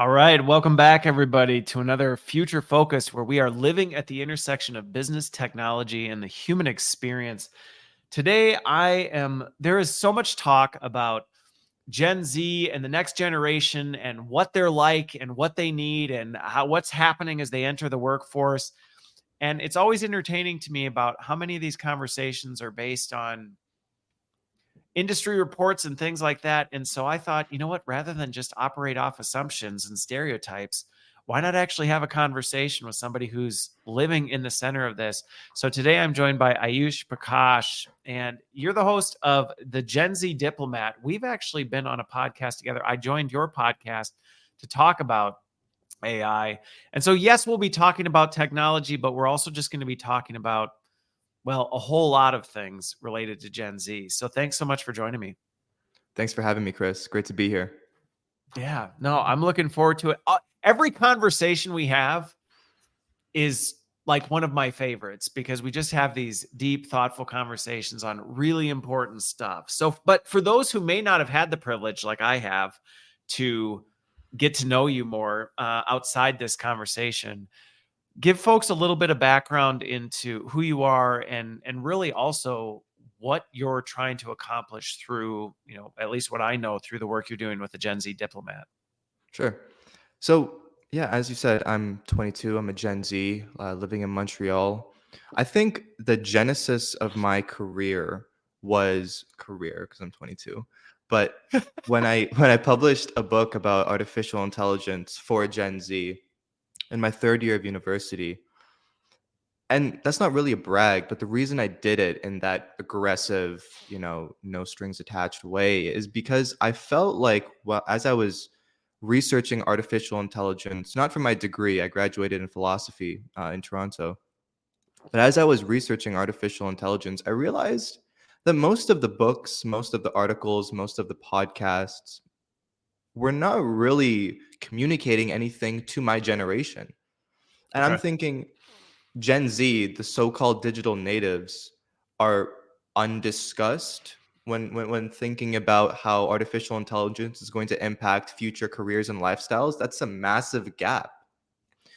All right, welcome back, everybody, to another Future Focus where we are living at the intersection of business, technology, and the human experience. Today, there is so much talk about Gen Z and the next generation and what they're like and what they need and what's happening as they enter the workforce. And it's always entertaining to me about how many of these conversations are based on industry reports and things like that. And so I thought, you know what, rather than just operate off assumptions and stereotypes, why not actually have a conversation with somebody who's living in the center of this? So today I'm joined by Ayush Prakash, and you're the host of the Gen Z Diplomat. We've actually been on a podcast together. I joined your podcast to talk about AI. And so, yes, we'll be talking about technology, but we're also just going to be talking about a whole lot of things related to Gen Z. So thanks so much for joining me. Thanks for having me, Chris. Great to be here. Yeah, no, I'm looking forward to it. Every conversation we have is like one of my favorites because we just have these deep, thoughtful conversations on really important stuff. So, but for those who may not have had the privilege, like I have, to get to know you more outside this conversation, give folks a little bit of background into who you are and really also what you're trying to accomplish through, at least what I know through the work you're doing with the Gen Z Diplomat. Sure. So, yeah, as you said, I'm 22. I'm a Gen Z living in Montreal. I think the genesis of my career was career because I'm 22. But when I published a book about artificial intelligence for Gen Z in my third year of university, and that's not really a brag, but the reason I did it in that aggressive, no strings attached way is because I felt like, well, as I was researching artificial intelligence, not for my degree, I graduated in philosophy in Toronto, but as I was researching artificial intelligence, I realized that most of the books, most of the articles, most of the podcasts were not really communicating anything to my generation. And I'm Okay. thinking, Gen Z, the so-called digital natives, are undiscussed when thinking about how artificial intelligence is going to impact future careers and lifestyles. That's a massive gap.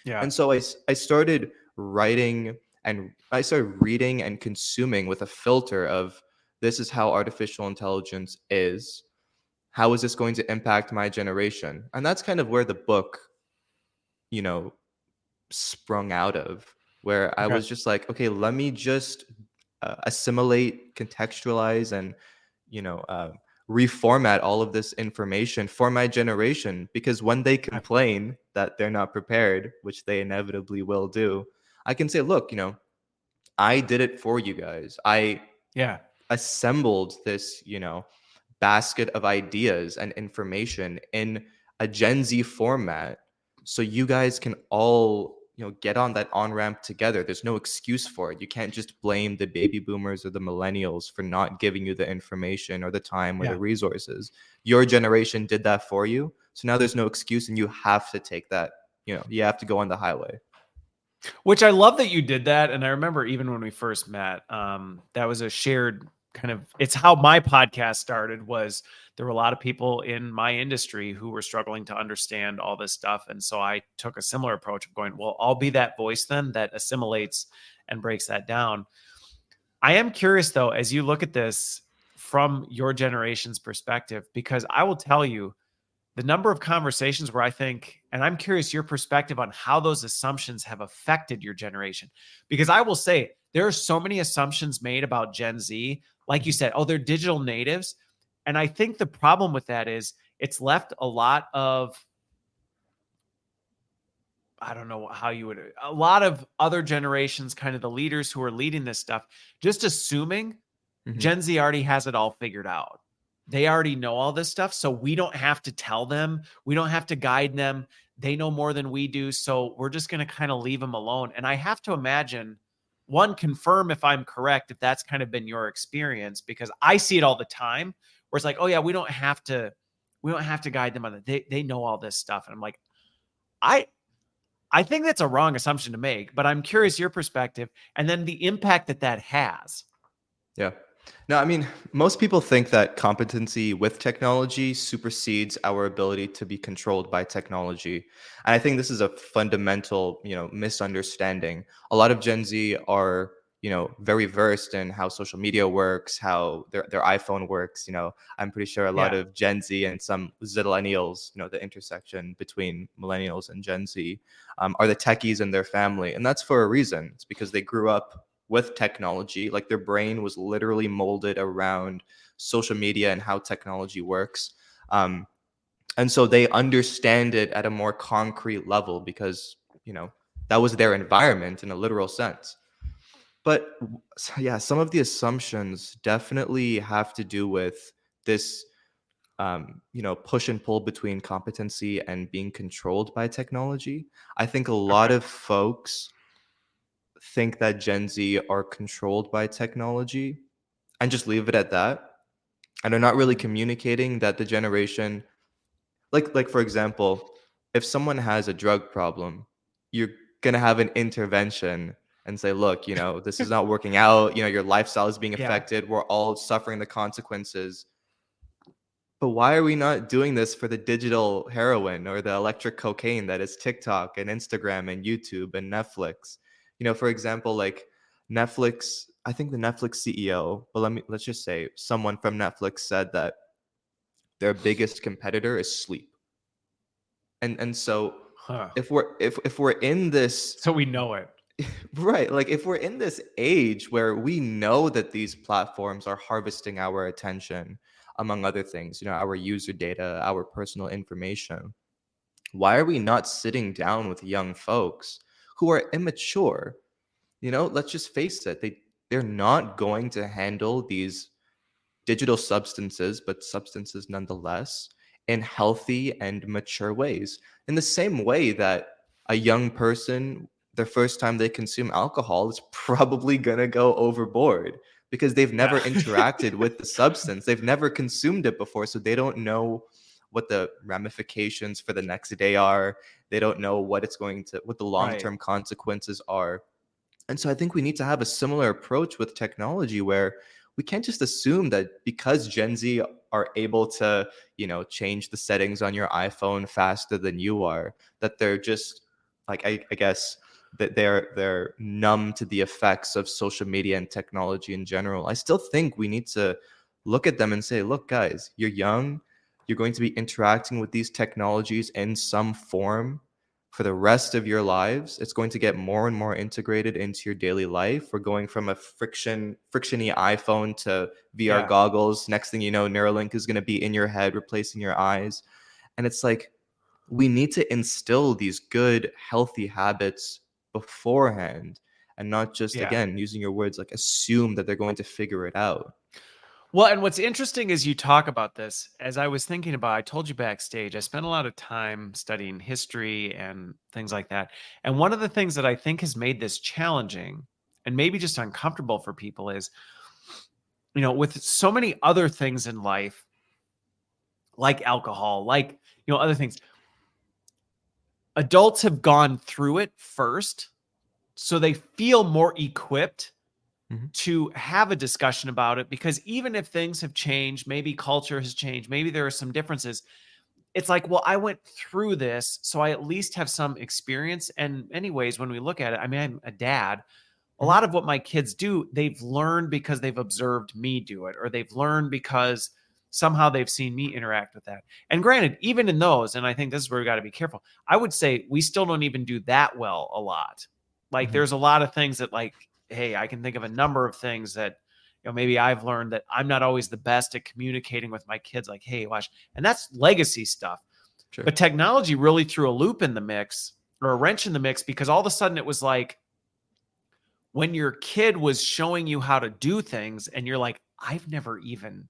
Yeah. And so I started writing and I started reading and consuming with a filter of this is how artificial intelligence is. How is this going to impact my generation? And that's kind of where the book, you know, sprung out of, where I Okay. was just like, okay, let me just assimilate, contextualize, and you know, uh, reformat all of this information for my generation. Because when they complain that they're not prepared, which they inevitably will do, I can say, look, I did it for you guys. I Yeah. assembled this, basket of ideas and information in a Gen Z format so you guys can all, get on that on ramp together. There's no excuse for it. You can't just blame the baby boomers or the millennials for not giving you the information or the time or the Yeah. resources. Your generation did that for you. So now there's no excuse and you have to take that, you have to go on the highway. Which I love that you did that. And I remember even when we first met, that was a shared kind of, it's how my podcast started. Was there were a lot of people in my industry who were struggling to understand all this stuff. And so I took a similar approach of going, well, I'll be that voice then that assimilates and breaks that down. I am curious though, as you look at this from your generation's perspective, because I will tell you, the number of conversations where I think, and I'm curious your perspective on how those assumptions have affected your generation. Because I will say there are so many assumptions made about Gen Z. Like you said, oh, they're digital natives. And I think the problem with that is it's left a lot of, I don't know how you would, a lot of other generations, kind of the leaders who are leading this stuff, just assuming Mhm. Gen Z already has it all figured out. They already know all this stuff. So we don't have to tell them. We don't have to guide them. They know more than we do. So we're just going to kind of leave them alone. And I have to imagine, one, confirm if I'm correct, if that's kind of been your experience, because I see it all the time where it's like, oh yeah, we don't have to guide them on it. They know all this stuff. And I'm like, I I think that's a wrong assumption to make, but I'm curious your perspective and then the impact that has. Yeah. No, I mean, most people think that competency with technology supersedes our ability to be controlled by technology. And I think this is a fundamental, misunderstanding. A lot of Gen Z are, very versed in how social media works, how their iPhone works. I'm pretty sure a lot Yeah. of Gen Z and some Zillennials, the intersection between millennials and Gen Z, are the techies in their family. And that's for a reason. It's because they grew up with technology. Like their brain was literally molded around social media and how technology works. Um, and so they understand it at a more concrete level because, that was their environment in a literal sense. But yeah, some of the assumptions definitely have to do with this, push and pull between competency and being controlled by technology. I think a lot Okay. of folks think that Gen Z are controlled by technology and just leave it at that. And are not really Mhm. communicating that the generation, like for example, if someone has a drug problem, you're gonna have an intervention and say, look, this is not working out, your lifestyle is being Yeah. affected, we're all suffering the consequences. But why are we not doing this for the digital heroin or the electric cocaine that is TikTok and Instagram and YouTube and Netflix? For example, like Netflix, I think the Netflix CEO, but let's just say someone from Netflix said that their biggest competitor is sleep. And so Huh. if we're in this So we know it. right, like if we're in this age where we know that these platforms are harvesting our attention, among other things, our user data, our personal information, why are we not sitting down with young folks who are immature? Let's just face it, they're not going to handle these digital substances, but substances nonetheless, in healthy and mature ways. In the same way that a young person, the first time they consume alcohol, is probably going to go overboard because they've Yeah. never interacted with the substance. They've never consumed it before. So they don't know what the ramifications for the next day are. They don't know what the long Right. term consequences are. And so I think we need to have a similar approach with technology where we can't just assume that because Gen Z are able to, change the settings on your iPhone faster than you are, that they're just like I guess that they're numb to the effects of social media and technology in general. I still think we need to look at them and say, look, guys, you're young, you're going to be interacting with these technologies in some form for the rest of your lives. It's going to get more and more integrated into your daily life. We're going from a frictiony iPhone to VR Yeah. goggles. Next thing you know, Neuralink is going to be in your head, replacing your eyes. And it's like we need to instill these good, healthy habits beforehand and not just, Yeah. again, using your words, like assume that they're going to figure it out. Well, and what's interesting is you talk about this. As I was thinking about, I told you backstage, I spent a lot of time studying history and things like that. And one of the things that I think has made this challenging and maybe just uncomfortable for people is, with so many other things in life, like alcohol, like, other things, adults have gone through it first. So they feel more equipped Mhm. to have a discussion about it because even if things have changed, maybe culture has changed, maybe there are some differences. It's like, well, I went through this, so I at least have some experience. And anyways, when we look at it, I mean, I'm a dad. A Mhm. lot of what my kids do, they've learned because they've observed me do it, or they've learned because somehow they've seen me interact with that. And granted, even in those, and I think this is where we got to be careful, I would say we still don't even do that well a lot. Like Mhm. there's a lot of things that, like, hey, I can think of a number of things that, maybe I've learned that I'm not always the best at communicating with my kids, like, hey, watch. And that's legacy stuff. Sure. But technology really threw a loop in the mix, or a wrench in the mix, because all of a sudden it was like, when your kid was showing you how to do things and you're like, I've never even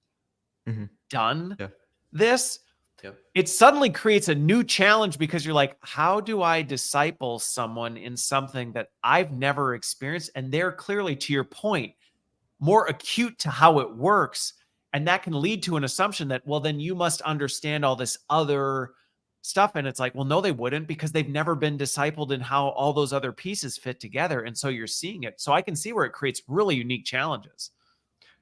Mhm. done Yeah. this, Yep. it suddenly creates a new challenge because you're like, how do I disciple someone in something that I've never experienced? And they're clearly, to your point, more acute to how it works. And that can lead to an assumption that, well, then you must understand all this other stuff. And it's like, well, no, they wouldn't, because they've never been discipled in how all those other pieces fit together. And so you're seeing it. So I can see where it creates really unique challenges.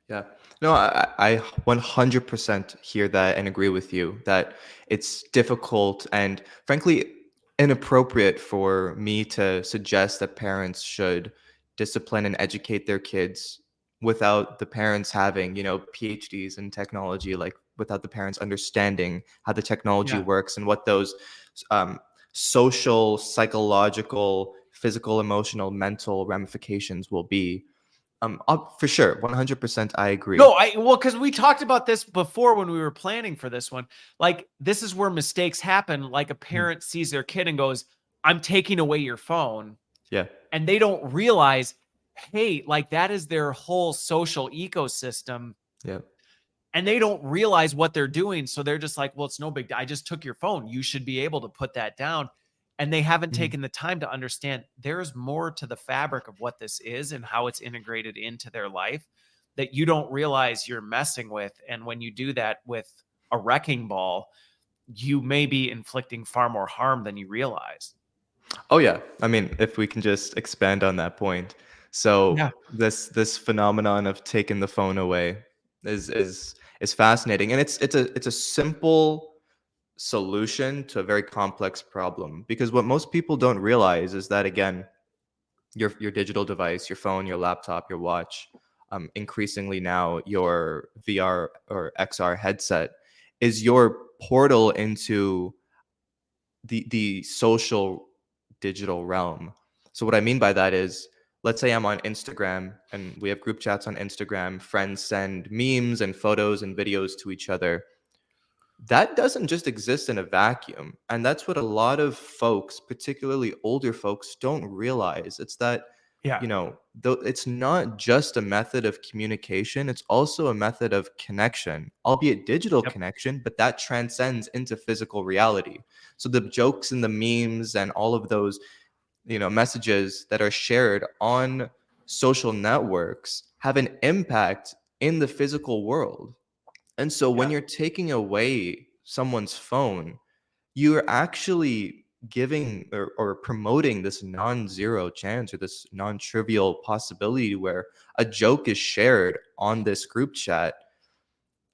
Yeah. No, I 100% hear that and agree with you that it's difficult and frankly inappropriate for me to suggest that parents should discipline and educate their kids without the parents having, PhDs in technology, like without the parents understanding how the technology Yeah. works and what those um, social, psychological, physical, emotional, mental ramifications will be. For sure, 100%, I agree. No, because we talked about this before when we were planning for this one. Like, this is where mistakes happen. Like, a Mm, parent sees their kid and goes, "I'm taking away your phone." yeah, And they don't realize, hey, like, that is their whole social ecosystem. yeah, And they don't realize what they're doing. So they're just like, well, it's no big deal. I just took your phone. You should be able to put that down. And they haven't mhm. taken the time to understand there's more to the fabric of what this is and how it's integrated into their life that you don't realize you're messing with. And when you do that with a wrecking ball, you may be inflicting far more harm than you realize. Oh yeah. I mean, if we can just expand on that point. So Yeah. this phenomenon of taking the phone away is fascinating, and it's a simple solution to a very complex problem, because what most people don't realize is that, again, your digital device, your phone, your laptop, your watch, increasingly now your VR or XR headset is your portal into the social digital realm. So what I mean by that is, let's say I'm on Instagram and we have group chats on Instagram, friends send memes and photos and videos to each other. That doesn't just exist in a vacuum. And that's what a lot of folks, particularly older folks, don't realize. It's that, Yeah. though it's not just a method of communication, it's also a method of connection, albeit digital Yep. connection, but that transcends into physical reality. So the jokes and the memes and all of those, messages that are shared on social networks have an impact in the physical world. And so when Yeah. you're taking away someone's phone, you're actually giving or promoting this non-zero chance or this non-trivial possibility where a joke is shared on this group chat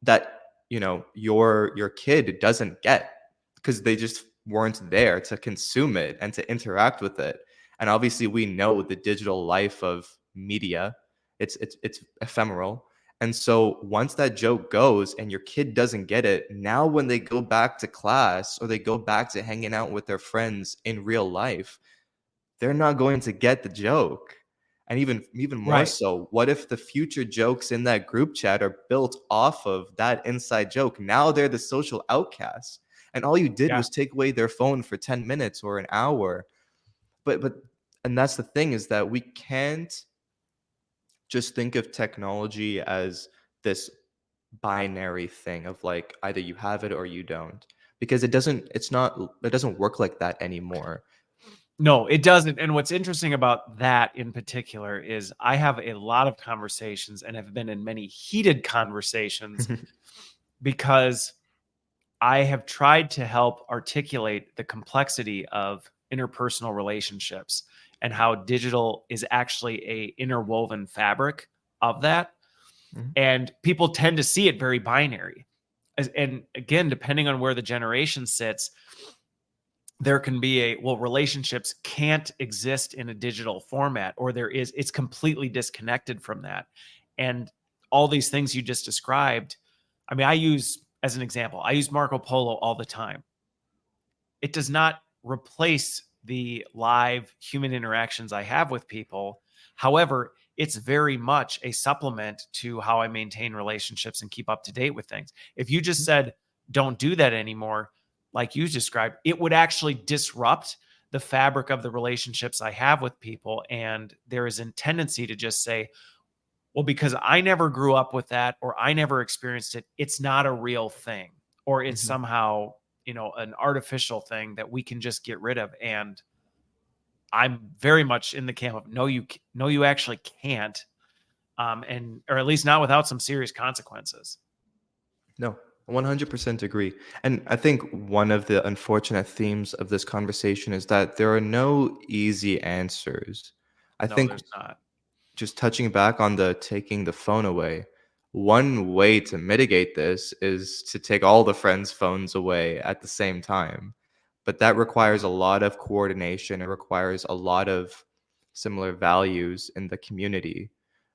that your kid doesn't get because they just weren't there to consume it and to interact with it. And obviously we know the digital life of media, it's ephemeral. And so once that joke goes and your kid doesn't get it, now when they go back to class or they go back to hanging out with their friends in real life, they're not going to get the joke. And even more Right. so, what if the future jokes in that group chat are built off of that inside joke? Now they're the social outcasts. And all you did Yeah. was take away their phone for 10 minutes or an hour. But and that's the thing, is that we can't just think of technology as this binary thing of like either you have it or you don't, because it doesn't work like that anymore. No, it doesn't. And what's interesting about that in particular is I have a lot of conversations and have been in many heated conversations because I have tried to help articulate the complexity of interpersonal relationships and how digital is actually a interwoven fabric of that. Mhm, And people tend to see it very binary. And again, depending on where the generation sits, there can be relationships can't exist in a digital format, or it's completely disconnected from that. And all these things you just described, I mean, I use as an example, I use Marco Polo all the time. It does not replace the live human interactions I have with people. However, it's very much a supplement to how I maintain relationships and keep up to date with things. If you just mhm, said, don't do that anymore, like you described, it would actually disrupt the fabric of the relationships I have with people. And there is a tendency to just say, well, because I never grew up with that or I never experienced it, it's not a real thing, or it's mhm. somehow, an artificial thing that we can just get rid of. And I'm very much in the camp of no, no, you actually can't. And or at least not without some serious consequences. No, 100% agree. And I think one of the unfortunate themes of this conversation is that there are no easy answers. I No, think there's not. just touching back on the taking the phone away, One way to mitigate this is to take all the friends' phones away at the same time. But that requires a lot of coordination. It requires a lot of similar values in the community.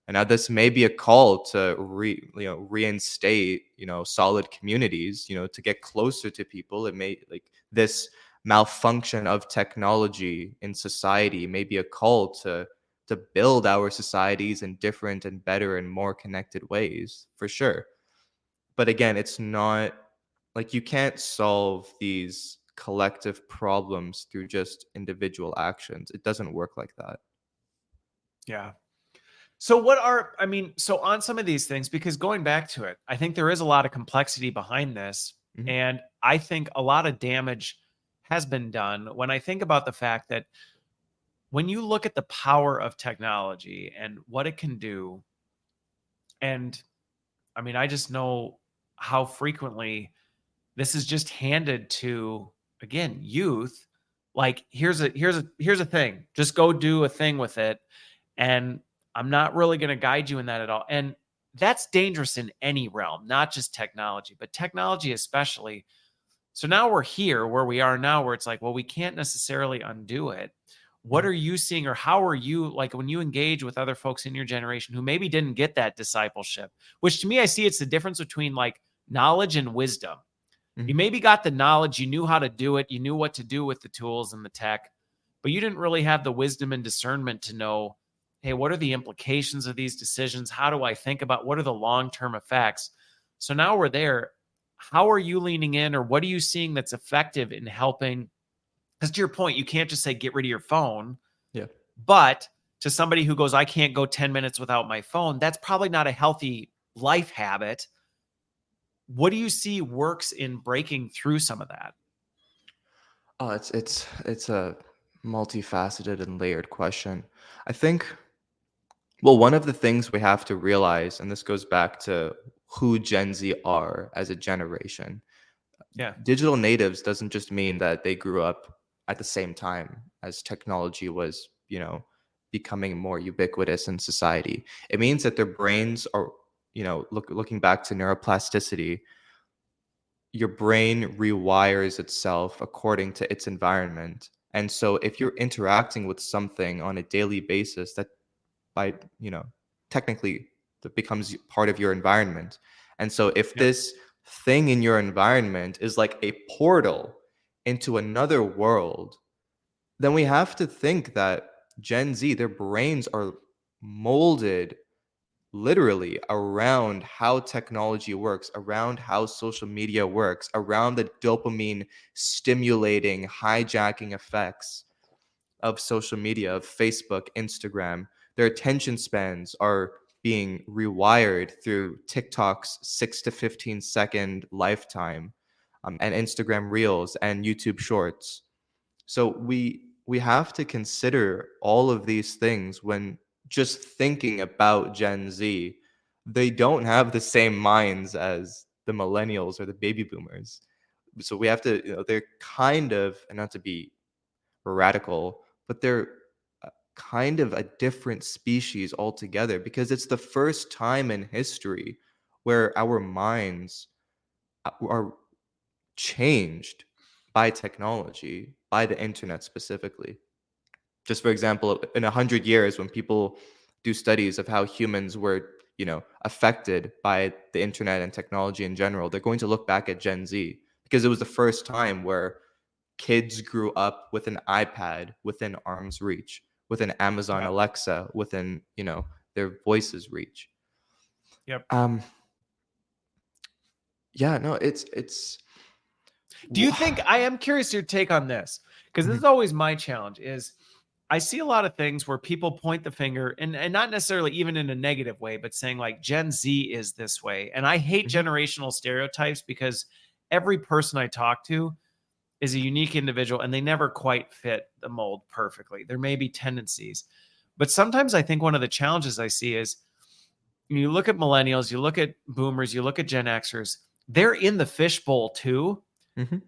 And now this may be a call to reinstate, solid communities, to get closer to people. It may like this malfunction of technology in society may be a call to build our societies in different and better and more connected ways, for sure. But again, it's not like you can't solve these collective problems through just individual actions. It doesn't work like that. Yeah. So on some of these things, because going back to it, I think there is a lot of complexity behind this. Mhm. And I think a lot of damage has been done when I think about the fact that when you look at the power of technology and what it can do, and I just know how frequently this is just handed to, again, youth. Like, here's a thing. Just go do a thing with it. And I'm not really going to guide you in that at all. And that's dangerous in any realm, not just technology, but technology especially. So now we're here where we are now, where it's like, well, we can't necessarily undo it. What Mhm. are you seeing, or how are you, like, when you engage with other folks in your generation who maybe didn't get that discipleship? Which, to me, I see it's the difference between like knowledge and wisdom. You Mhm. maybe got the knowledge, you knew how to do it, you knew what to do with the tools and the tech, but you didn't really have the wisdom and discernment to know, hey, what are the implications of these decisions? How do I think about what are the long-term effects? So now we're there. How are you leaning in, or what are you seeing that's effective in helping? Because to your point, you can't just say get rid of your phone, Yeah. but to somebody who goes, I can't go 10 minutes without my phone, that's probably not a healthy life habit. What do you see works in breaking through some of that? Oh, it's a multifaceted and layered question. I think, well, one of the things we have to realize, and this goes back to who Gen Z are as a generation, Yeah. digital natives doesn't just mean that they grew up at the same time as technology was, becoming more ubiquitous in society. It means that their brains are, looking back to neuroplasticity, your brain rewires itself according to its environment. And so if you're interacting with something on a daily basis that by, technically that becomes part of your environment. And so if Yep. this thing in your environment is like a portal into another world, then we have to think that Gen Z, their brains are molded literally around how technology works, around how social media works, around the dopamine stimulating, hijacking effects of social media, of Facebook, Instagram. Their attention spans are being rewired through TikTok's 6 to 15 second lifetime, and Instagram Reels and YouTube Shorts. So we have to consider all of these things when just thinking about Gen Z. They don't have the same minds as the millennials or the baby boomers. So we have to, they're kind of, and not to be radical, but they're kind of a different species altogether because it's the first time in history where our minds are changed by technology, by the internet specifically. Just for example, in 100 years, when people do studies of how humans were, affected by the internet and technology in general, they're going to look back at Gen Z because it was the first time where kids grew up with an iPad within arm's reach, with an Amazon Yep. Alexa within, their voices reach. Yep. Um, yeah, no, it's. Do you think, I am curious your take on this, because this is Mhm, always my challenge is I see a lot of things where people point the finger, and not necessarily even in a negative way, but saying like Gen Z is this way. And I hate mhm, generational stereotypes because every person I talk to is a unique individual and they never quite fit the mold perfectly. There may be tendencies. But sometimes I think one of the challenges I see is you look at millennials, you look at boomers, you look at Gen Xers, they're in the fishbowl too. mhm.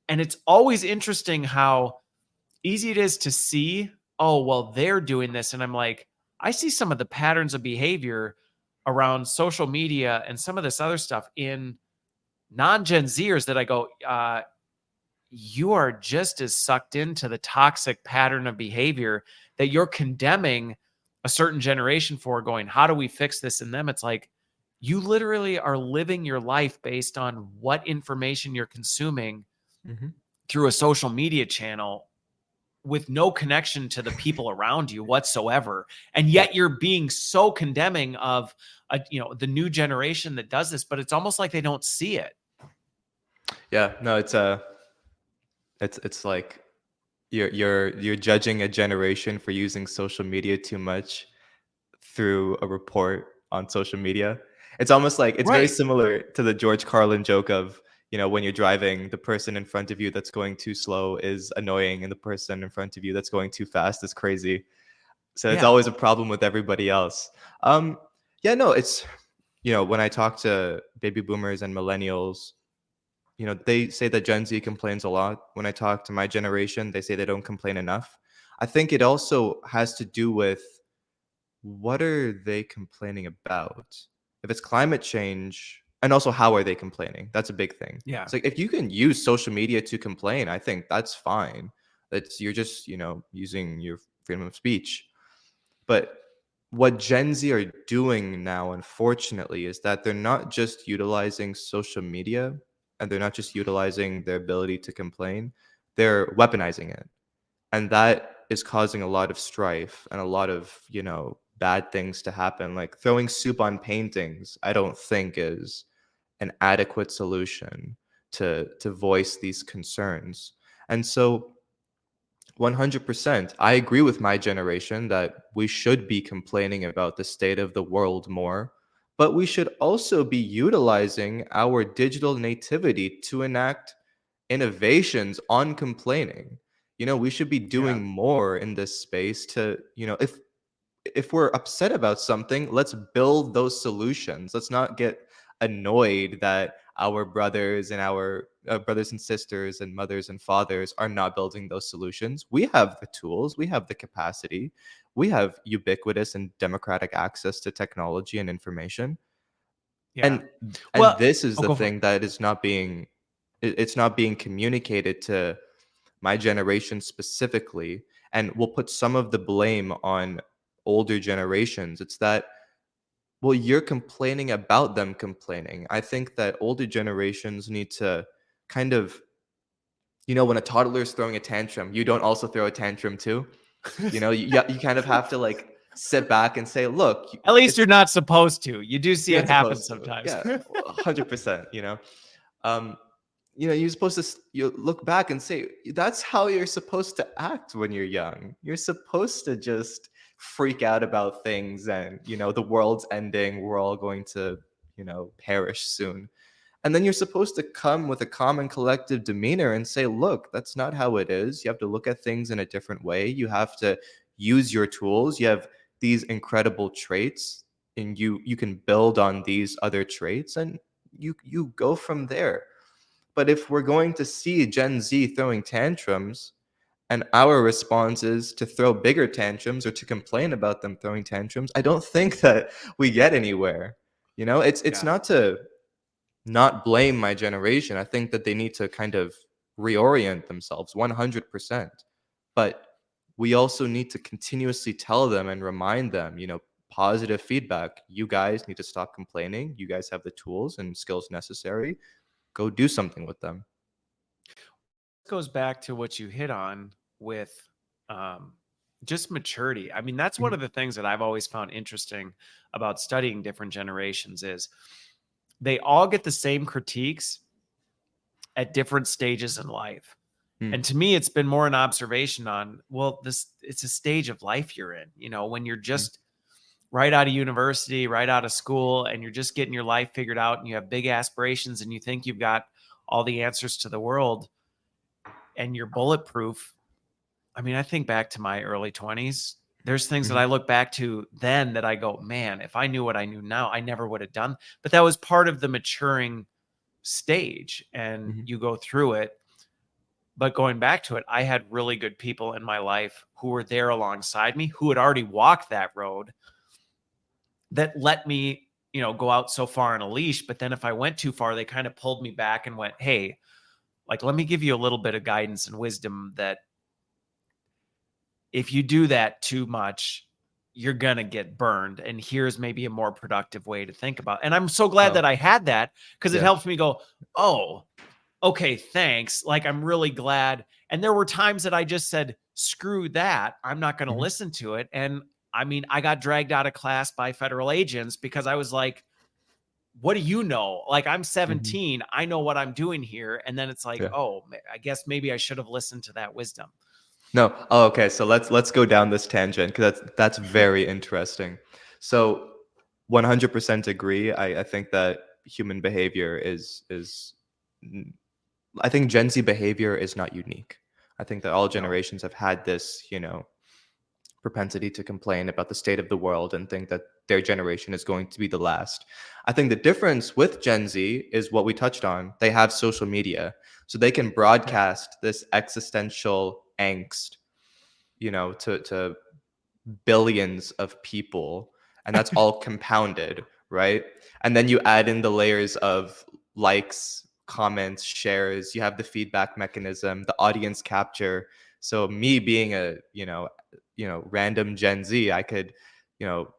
And it's always interesting how easy it is to see, oh, well, they're doing this. And I'm like, I see some of the patterns of behavior. around social media and some of this other stuff in non-Gen Zers that I go, you are just as sucked into the toxic pattern of behavior that you're condemning a certain generation for, going, how do we fix this in them? It's like, you literally are living your life based on what information you're consuming Mm-hmm. through a social media channel with no connection to the people around you whatsoever. And Yeah. yet you're being so condemning of the new generation that does this, but it's almost like they don't see it. Yeah. No, it's like you're judging a generation for using social media too much through a report on social media. It's almost like it's very Right. similar to the George Carlin joke of, when you're driving, the person in front of you that's going too slow is annoying, and the person in front of you that's going too fast is crazy. So it's Yeah. always a problem with everybody else. Yeah, no, it's, when I talk to baby boomers and millennials, they say that Gen Z complains a lot. When I talk to my generation, they say they don't complain enough. I think it also has to do with what are they complaining about? If it's climate change, and also how are they complaining? That's a big thing. Yeah. It's like if you can use social media to complain, I think that's fine. That's you're just, using your freedom of speech. But what Gen Z are doing now, unfortunately, is that they're not just utilizing social media and they're not just utilizing their ability to complain, they're weaponizing it. And that is causing a lot of strife and a lot of, bad things to happen. Like throwing soup on paintings, I don't think is an adequate solution to voice these concerns. And so 100%. I agree with my generation that we should be complaining about the state of the world more, but we should also be utilizing our digital nativity to enact innovations on complaining. We should be Yeah. doing more in this space to, if we're upset about something, let's build those solutions. Let's not get annoyed that our brothers and our brothers and sisters and mothers and fathers are not building those solutions. We have the tools, we have the capacity, we have ubiquitous and democratic access to technology and information. Yeah. And Well, this is I'll the go for it. thing that is not being it's not being communicated to my generation specifically, and we'll put some of the blame on older generations. It's that, well, you're complaining about them complaining. I think that older generations need to kind of, when a toddler is throwing a tantrum, you don't also throw a tantrum too. You kind of have to like sit back and say, look, At least it's you're not supposed to. You do see you're it not happen supposed to. sometimes. Yeah, 100%. Um, you're supposed to you look back and say that's how you're supposed to act when you're young. You're supposed to just freak out about things, and the world's ending. We're all going to perish soon. And then you're supposed to come with a calm and collective demeanor and say, look, that's not how it is. You have to look at things in a different way. You have to use your tools. You have these incredible traits, and you can build on these other traits, and you go from there. But if we're going to see Gen Z throwing tantrums, and our response is to throw bigger tantrums or to complain about them throwing tantrums, I don't think that we get anywhere. It's Yeah. not to not blame my generation. I think that they need to kind of reorient themselves 100%. But we also need to continuously tell them and remind them, positive feedback. You guys need to stop complaining. You guys have the tools and skills necessary. Go do something with them. Goes back to what you hit on with um, just maturity. I mean, that's one Mhm, of the things that I've always found interesting about studying different generations is they all get the same critiques at different stages in life. mm, And to me, it's been more an observation on, well, it's a stage of life you're in, when you're mm, just right out of university, right out of school, and you're just getting your life figured out and you have big aspirations and you think you've got all the answers to the world and you're bulletproof. I mean, I think back to my early 20s. There's things that mhm, I look back to then that I go, man, if I knew what I knew now, I never would have done. But that was part of the maturing stage and mhm, you go through it. But going back to it, I had really good people in my life who were there alongside me, who had already walked that road that let me go out so far on a leash, but then if I went too far, they kind of pulled me back and went, hey, like, let me give you a little bit of guidance and wisdom that if you do that too much, you're going to get burned. And here's maybe a more productive way to think about it. And I'm so glad Oh, that I had that, because it yeah. helps me go, oh, okay, thanks. Like, I'm really glad. And there were times that I just said, screw that. I'm not going to Mhm. listen to it. And I mean, I got dragged out of class by federal agents because I was like, what do you know? Like, I'm Mhm. 17. I know what I'm doing here. And then it's like, Yeah. oh, I guess maybe I should have listened to that wisdom. No. Oh, okay. So let's go down this tangent because that's very interesting. So 100% agree. I think that human behavior is I think Gen Z behavior is not unique. I think that all No. generations have had this, propensity to complain about the state of the world and think that their generation is going to be the last. I think the difference with Gen Z is what we touched on. They have social media. So they can Yep. broadcast this existential angst, to billions of people, and that's all compounded, right? And then you add in the layers of likes, comments, shares, you have the feedback mechanism, the audience capture. So me being a, random Gen Z, I could, you know,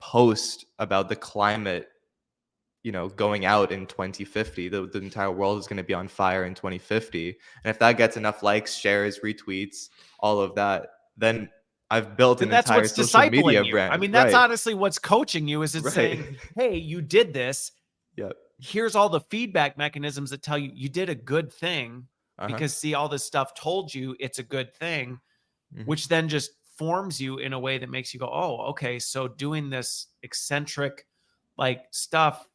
post about the climate, going out in 2050. The entire world is going to be on fire in 2050. And if that gets enough likes, shares, retweets, all of that, then I've built Then an that's entire what's social discipling media you. I brand. mean, that's Right. honestly what's coaching you, is it's Right. saying, hey, you did this. Yep. Here's all the feedback mechanisms that tell you you did a good thing, Uh-huh. because see, all this stuff told you it's a good thing, Hmm. which then just forms you in a way that makes you go, oh, okay, so doing this eccentric like stuff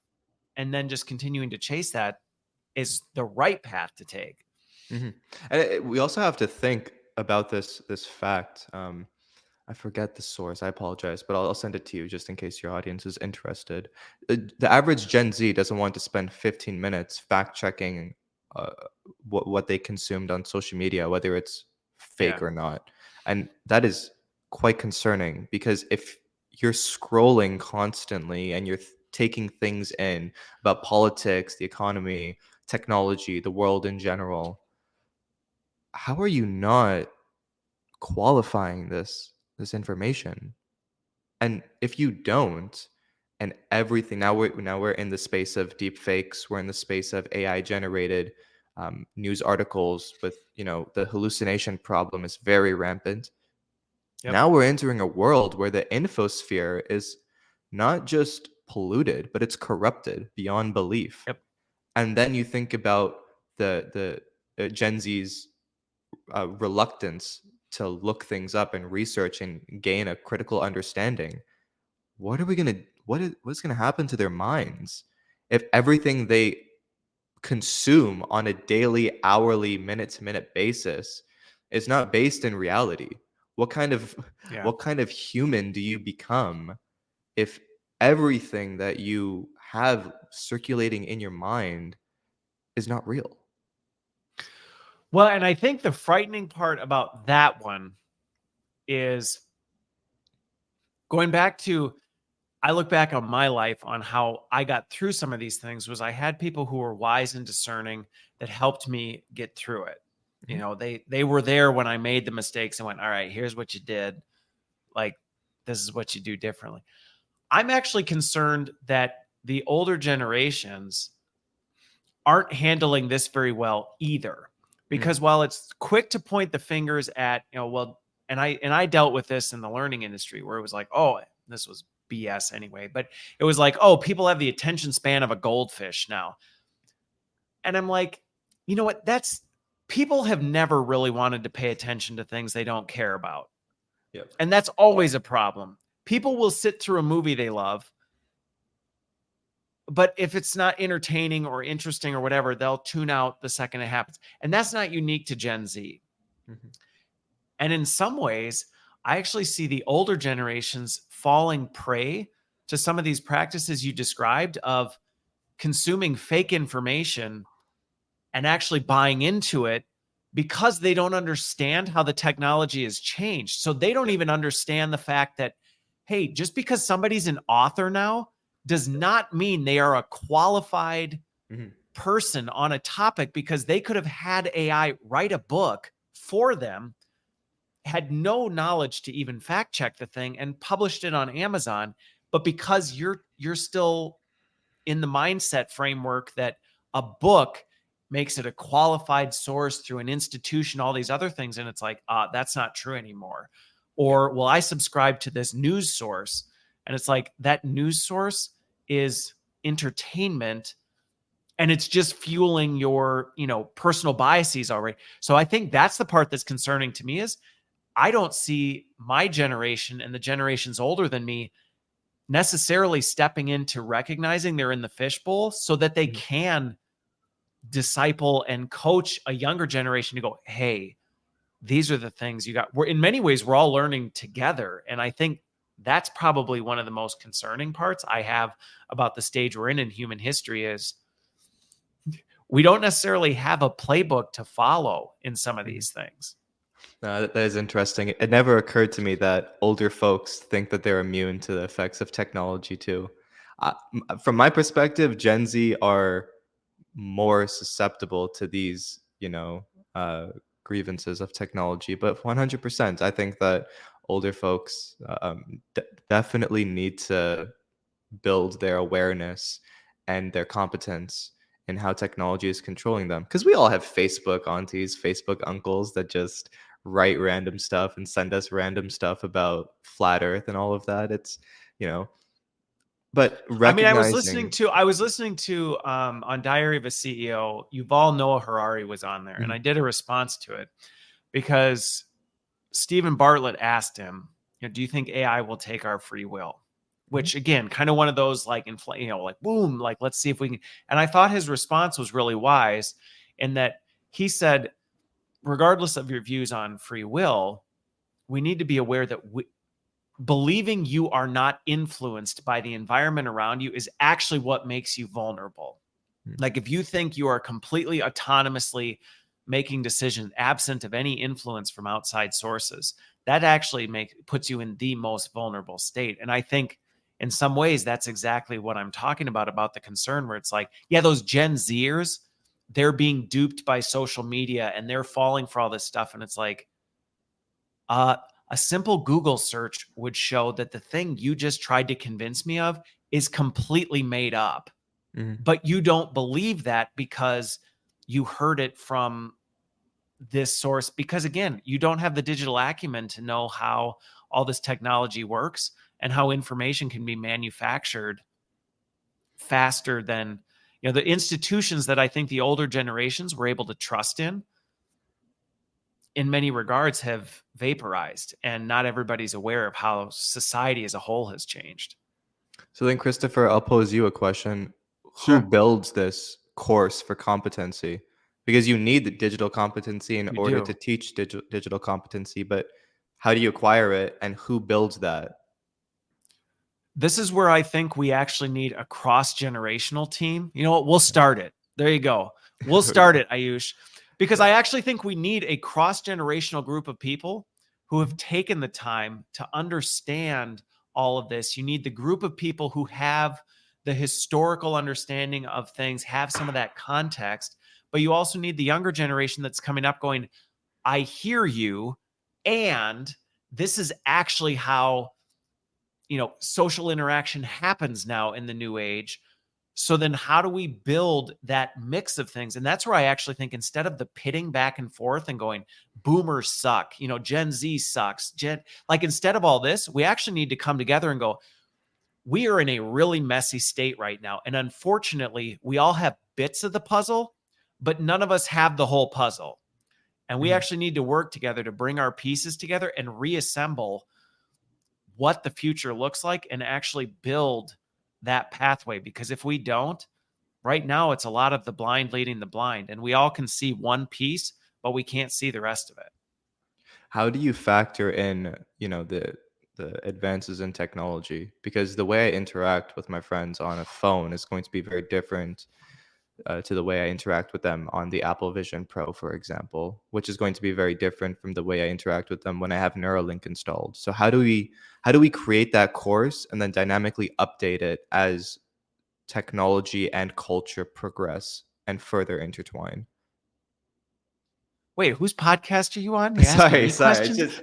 and then just continuing to chase that is the right path to take. Hmm. And we also have to think about this fact. I forget the source. I apologize, but I'll send it to you just in case your audience is interested. The average Gen Z doesn't want to spend 15 minutes fact checking uh, what they consumed on social media, whether it's fake Yeah. or not, and that is quite concerning because if you're scrolling constantly and you're taking things in about politics, the economy, technology, the world in general, how are you not qualifying this information? And if you don't, and everything, now we're in the space of deep fakes, we're in the space of AI generated news articles with, the hallucination problem is very rampant. Yep. Now we're entering a world where the infosphere is not just polluted, but it's corrupted beyond belief. Yep. And then you think about the Gen Z's reluctance to look things up and research and gain a critical understanding. What are we gonna what's gonna happen to their minds if everything they consume on a daily, hourly, minute to minute basis is not based in reality? What kind of Yeah. what kind of human do you become if everything that you have circulating in your mind is not real? Well, and I think the frightening part about that one is going back to, I look back on my life on how I got through some of these things, was I had people who were wise and discerning that helped me get through it. Mhm. They were there when I made the mistakes and went, all right, here's what you did. Like, this is what you do differently. I'm actually concerned that the older generations aren't handling this very well either. Mm. Because while it's quick to point the fingers at, well, and I dealt with this in the learning industry where it was like, oh, this was BS anyway, but it was like, oh, people have the attention span of a goldfish now. And I'm like, you know what? That's, people have never really wanted to pay attention to things they don't care about. Yep. And that's always a problem. People will sit through a movie they love, but if it's not entertaining or interesting or whatever, they'll tune out the second it happens. And that's not unique to Gen Z. Mhm. And in some ways, I actually see the older generations falling prey to some of these practices you described of consuming fake information and actually buying into it because they don't understand how the technology has changed. So they don't Yep. even understand the fact that, hey, just because somebody's an author now does not mean they are a qualified Mhm. person on a topic, because they could have had AI write a book for them, had no knowledge to even fact check the thing, and published it on Amazon. But because you're still in the mindset framework that a book makes it a qualified source through an institution, all these other things, and it's like, that's not true anymore. Yeah. Or, well, I subscribe to this news source, and it's like, that news source is entertainment, and it's just fueling your, personal biases already. So I think that's the part that's concerning to me, is I don't see my generation and the generations older than me necessarily stepping into recognizing they're in the fishbowl, so that they Mhm. can disciple and coach a younger generation to go, hey, these are the things you got. We're, in many ways, we're all learning together. And I think that's probably one of the most concerning parts I have about the stage we're in human history, is we don't necessarily have a playbook to follow in some of Mhm. these things. That is interesting. It never occurred to me that older folks think that they're immune to the effects of technology too. From my perspective, Gen Z are more susceptible to these, grievances of technology. But 100%, I think that older folks definitely need to build their awareness and their competence in how technology is controlling them. Because we all have Facebook aunties, Facebook uncles that just write random stuff and send us random stuff about flat Earth and all of that. You know, but I mean, recognizing. I was listening to on Diary of a CEO, Yuval Noah Harari was on there, and I Mhm, did a response to it because Stephen Bartlett asked him, do you think AI will take our free will? mhm, Which, again, kind of one of those, like, like, boom, like, let's see if we can. And I thought his response was really wise, in that he said, regardless of your views on free will, we need to be aware that believing you are not influenced by the environment around you is actually what makes you vulnerable. mhm, Like, if you think you are completely autonomously making decisions absent of any influence from outside sources, that actually puts you in the most vulnerable state. And I think in some ways that's exactly what I'm talking about the concern, where it's like, yeah, those Gen Zers, they're being duped by social media and they're falling for all this stuff. And it's like, uh, a simple Google search would show that the thing you just tried to convince me of is completely made up. mhm. But you don't believe that because you heard it from this source. Because again, you don't have the digital acumen to know how all this technology works and how information can be manufactured faster than, the institutions that I think the older generations were able to trust in many regards have vaporized, and not everybody's aware of how society as a whole has changed. So then, Christopher, I'll pose you a question. Who Sure. builds this course for competency? Because you need the digital competency in We order to do. teach digital competency, but how do you acquire it and who builds that? This is where I think we actually need a cross-generational team. You know what? We'll start it. There you go. We'll start Okay. it, Ayush, because Yeah. I actually think we need a cross-generational group of people who have Mhm, taken the time to understand all of this. You need the group of people who have the historical understanding of things, have some of that context, but you also need the younger generation that's coming up going, I hear you, and this is actually how, social interaction happens now in the new age. So then how do we build that mix of things? And that's where I actually think, instead of the pitting back and forth and going, boomers suck, Gen Z sucks, like, instead of all this, we actually need to come together and go, we are in a really messy state right now. And unfortunately, we all have bits of the puzzle, but none of us have the whole puzzle. And we mhm. actually need to work together to bring our pieces together and reassemble what the future looks like, and actually build that pathway. Because if we don't, right now it's a lot of the blind leading the blind, and we all can see one piece, but we can't see the rest of it. How do you factor in, the advances in technology? Because the way I interact with my friends on a phone is going to be very different to the way I interact with them on the Apple Vision Pro, for example, which is going to be very different from the way I interact with them when I have Neuralink installed. So how do we create that course and then dynamically update it as technology and culture progress and further intertwine? Wait, whose podcast are you on? You're asking Sorry, me sorry. It's questions?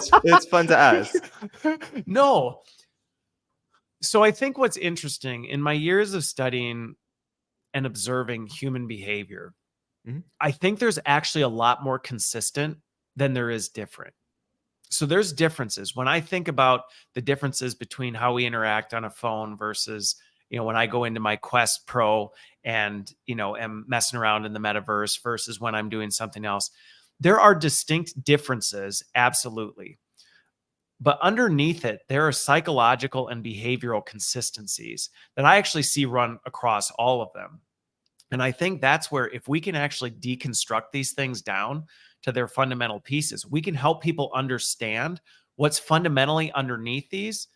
just it's fun to ask. No. So I think what's interesting in my years of studying and observing human behavior, Mhm. I think there's actually a lot more consistent than there is different. So there's differences. When I think about the differences between how we interact on a phone versus, when I go into my Quest Pro and, am messing around in the metaverse versus when I'm doing something else, there are distinct differences, absolutely. But underneath it, there are psychological and behavioral consistencies that I actually see run across all of them. And I think that's where, if we can actually deconstruct these things down to their fundamental pieces, we can help people understand what's fundamentally underneath these,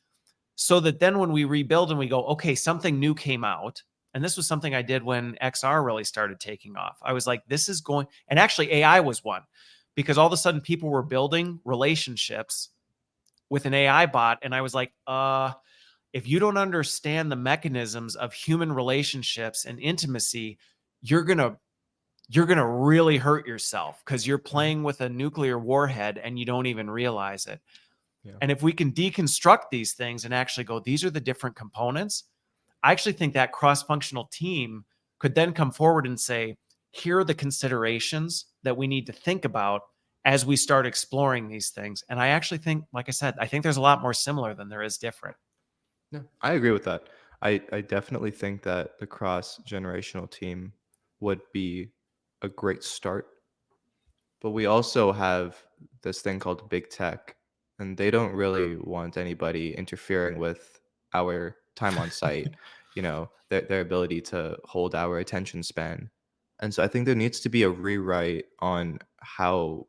so that then when we rebuild and we go, okay, something new came out. And this was something I did when XR really started taking off. I was like, this is going, and actually AI was one, because all of a sudden people were building relationships with an AI bot. And I was like, if you don't understand the mechanisms of human relationships and intimacy, you're going to really hurt yourself, because you're Mhm. playing with a nuclear warhead and you don't even realize it. Yeah. And if we can deconstruct these things and actually go, these are the different components, I actually think that cross-functional team could then come forward and say, here are the considerations that we need to think about as we start exploring these things. And I actually think, like I said, I think there's a lot more similar than there is different. No, I agree with that. I definitely think that the cross generational team would be a great start. But we also have this thing called big tech, and they don't really want anybody interfering with our time on site, their ability to hold our attention span. And so I think there needs to be a rewrite on how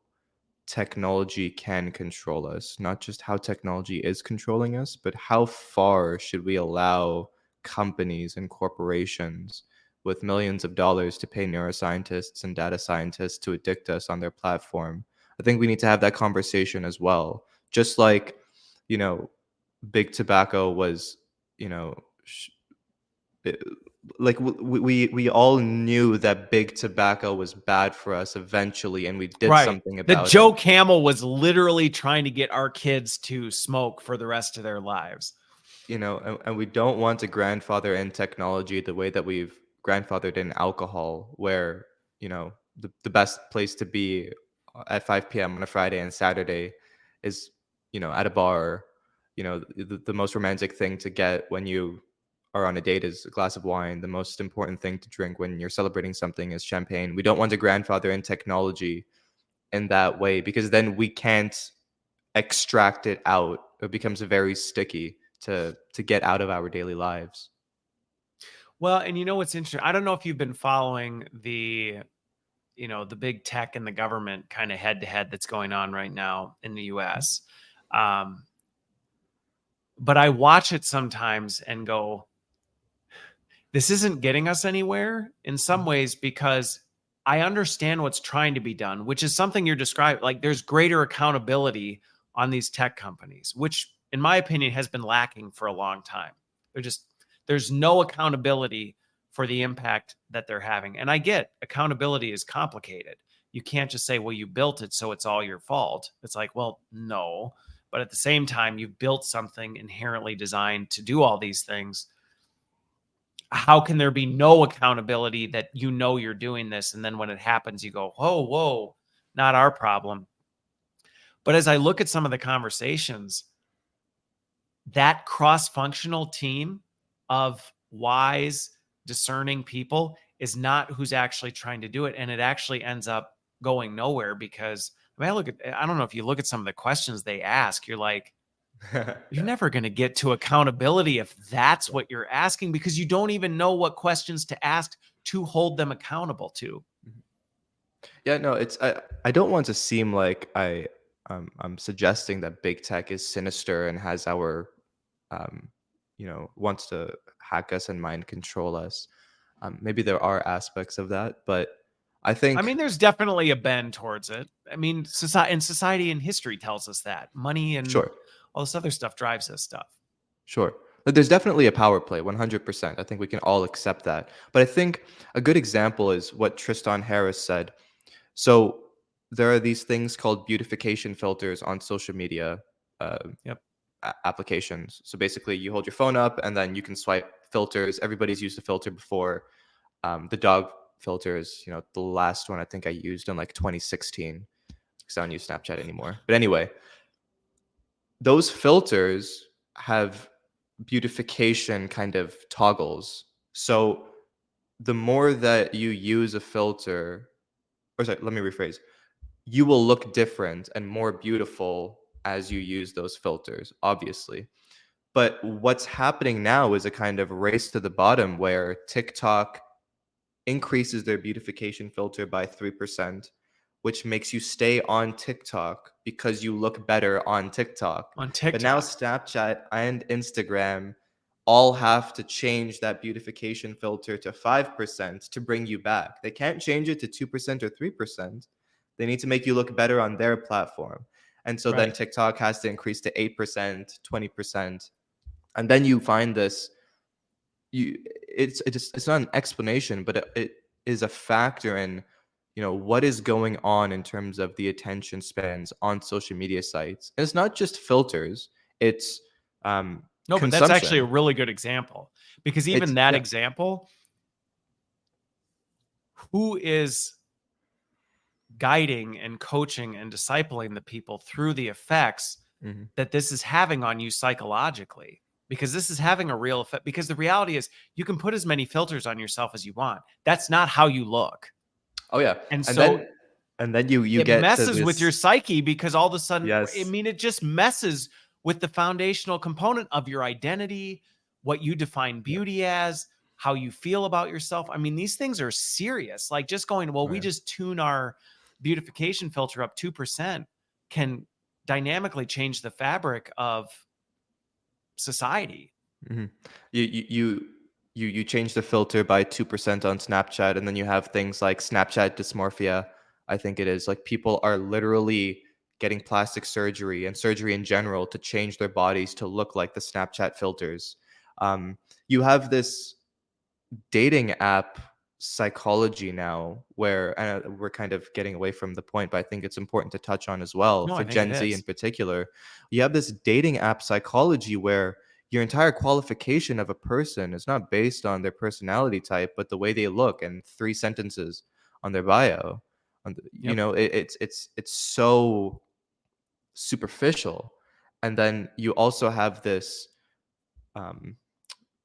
technology can control us, not just how technology is controlling us, but how far should we allow companies and corporations with millions of dollars to pay neuroscientists and data scientists to addict us on their platform. I think we need to have that conversation as well. Just like, you know, big tobacco was, you know, it- like we all knew that big tobacco was bad for us eventually, and we did Right. something The about it. Joe Camel was literally trying to get our kids to smoke for the rest of their lives. And we don't want to grandfather in technology the way that we've grandfathered in alcohol, where the best place to be at 5 p.m. on a Friday and Saturday is at a bar. The most romantic thing to get when you are on a date is a glass of wine. The most important thing to drink when you're celebrating something is champagne. We don't want to grandfather in technology in that way, because then we can't extract it out. It becomes very sticky to get out of our daily lives. Well, and you know what's interesting? I don't know if you've been following the big tech and the government kind of head to head that's going on right now in the US. Um, but I watch it sometimes and go, this isn't getting us anywhere in some ways, because I understand what's trying to be done, which is something you're describing. Like, there's greater accountability on these tech companies, which in my opinion has been lacking for a long time. There's no accountability for the impact that they're having. And I get accountability is complicated. You can't just say, well, you built it, so it's all your fault. It's like, well, no. But at the same time, you've built something inherently designed to do all these things. How can there be no accountability that you're doing this, and then when it happens you go, whoa, not our problem? But as I look at some of the conversations, that cross-functional team of wise, discerning people is not who's actually trying to do it, and it actually ends up going nowhere. Because I don't know, if you look at some of the questions they ask, you're like, you're Yeah. never going to get to accountability if that's what you're asking, because you don't even know what questions to ask to hold them accountable to. Yeah, no, I don't want to seem like I'm suggesting that big tech is sinister and has our wants to hack us and mind control us. Maybe there are aspects of that, but I I think mean, there's definitely a bend towards it. I mean, society and history tells us that money and sure, all this other stuff drives this stuff. sure. But there's definitely a power play, 100%. I think we can all accept that. But I think a good example is what Tristan Harris said. So there are these things called beautification filters on social media uh, Yep. applications. So basically, you hold your phone up and then you can swipe filters. Everybody's used a filter before. The dog filter is, the last one I think I used in like 2016 because I don't use Snapchat anymore. But anyway, those filters have beautification kind of toggles. So the more that you use a filter, or sorry, let me rephrase, you will look different and more beautiful as you use those filters, obviously. But what's happening now is a kind of race to the bottom where TikTok increases their beautification filter by 3%, which makes you stay on TikTok because you look better on TikTok. On But now TikTok. Snapchat and Instagram all have to change that beautification filter to 5% to bring you back. They can't change it to 2% or 3%. They need to make you look better on their platform. And so then Right. TikTok has to increase to 8%, 20%. And then you find this it's not an explanation, but it is a factor in what is going on in terms of the attention spans on social media sites. And it's not just filters, it's No, but that's actually a consumption. really good example because even It's that yeah. example, who is guiding and coaching and discipling the people through the effects Mhm. that this is having on you psychologically? Because this is having a real effect. Because the reality is, you can put as many filters on yourself as you want. That's not how you look. Oh yeah. And and so then and then you it get to messes with your this. psyche because all of a sudden, I Yes. mean, it just messes with the foundational component of your identity, what you define Yeah. beauty as, how you feel about yourself. I mean, these things are serious. Like just going, well, Oh we yeah. just tune our beautification filter up 2% can dynamically change the fabric of society. Mhm. You change the filter by 2% on Snapchat, and then you have things like Snapchat dysmorphia. I think it is like people are literally getting plastic surgery and surgery in general to change their bodies to look like the Snapchat filters. You have this dating app psychology now where we're kind of getting away from the point, but I think it's important to touch on as well No, for I think it Gen Z in is. particular. You have this dating app psychology where your entire qualification of a person is not based on their personality type, but the way they look and three sentences on their bio. Yep. It's so superficial. And then you also have um,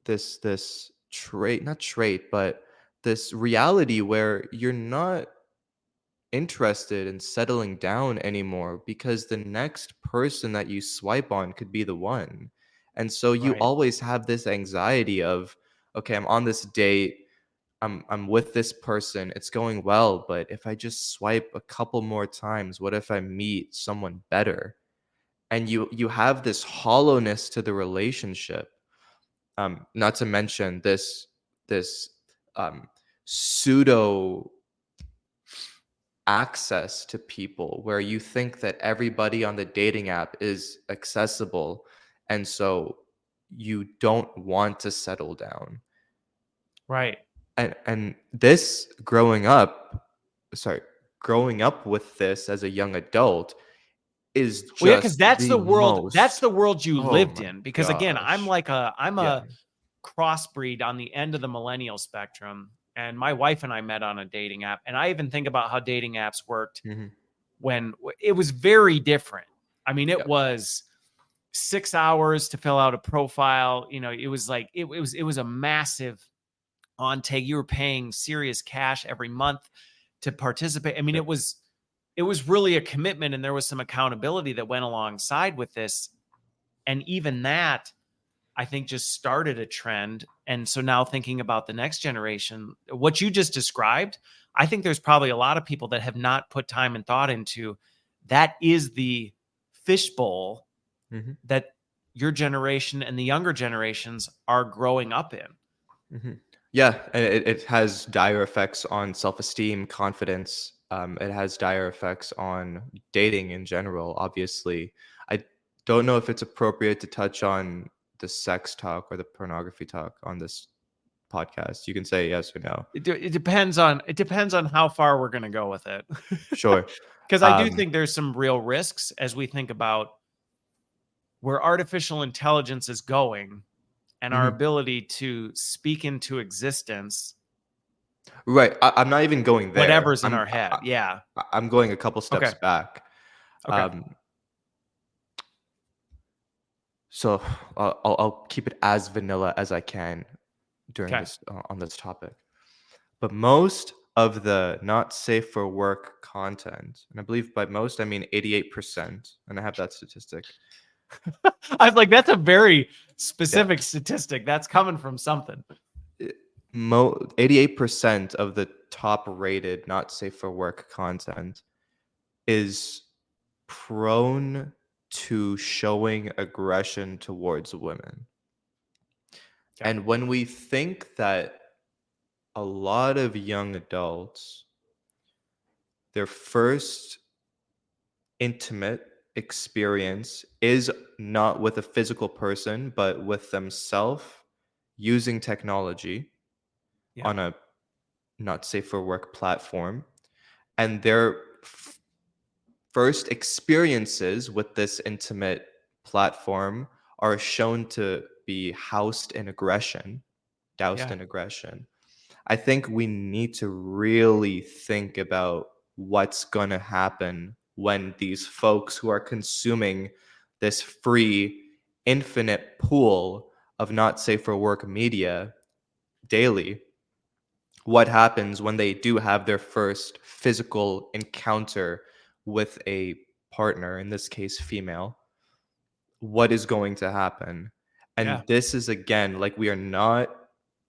this trait, not trait, but this reality where you're not interested in settling down anymore because the next person that you swipe on could be the one. And so you Right. always have this anxiety of, okay, I'm on this date, I'm with this person, it's going well, but if I just swipe a couple more times, what if I meet someone better? And you have this hollowness to the relationship. Not to mention this pseudo access to people where you think that everybody on the dating app is accessible, and so you don't want to settle down. Right. And this growing up with this as a young adult is Well, yeah, because just the that's most. the world you Oh lived my in. Because again, gosh. I'm Yeah. a crossbreed on the end of the millennial spectrum. And my wife and I met on a dating app. And I even think about how dating apps worked Hmm. when it was very different. I mean, it Yep. was 6 hours to fill out a profile. You know, it was like it was a massive on take. You were paying serious cash every month to participate. I mean, Yep. it was really a commitment, and there was some accountability that went alongside with this. And even that, I think, just started a trend. And so now thinking about the next generation, what you just described, I think there's probably a lot of people that have not put time and thought into that is the fishbowl Hmm. that your generation and the younger generations are growing up in. Hmm. Yeah, and it has dire effects on self-esteem, confidence. It has dire effects on dating in general, obviously. I don't know if it's appropriate to touch on the sex talk or the pornography talk on this podcast. You can say yes or no. It depends on how far we're going to go with it. Sure. Because I do Um, think there's some real risks as we think about where artificial intelligence is going and our mhm. ability to speak into existence Right. I'm not even going there. whatever's in our head. Yeah. I'm going a couple steps Okay. back. Okay. Um, so I'll keep it as vanilla as I can during Okay. this on this topic. But most of the not safe for work content, and I believe by most I mean 88%, and I have that statistic. I was like, that's a very Yeah. specific statistic. That's coming from something. 88% of the top rated not safe for work content is prone to showing aggression towards women. Okay. And when we think that a lot of young adults, their first intimate experience is not with a physical person, but with themselves using technology Yeah. on a not safe for work platform. And their first experiences with this intimate platform are shown to be housed in aggression, doused Yeah. in aggression. I think we need to really think about what's going to happen when these folks who are consuming this free, infinite pool of not safe for work media daily, what happens when they do have their first physical encounter with a partner, in this case, female, what is going to happen? And Yeah. this is again, like we are not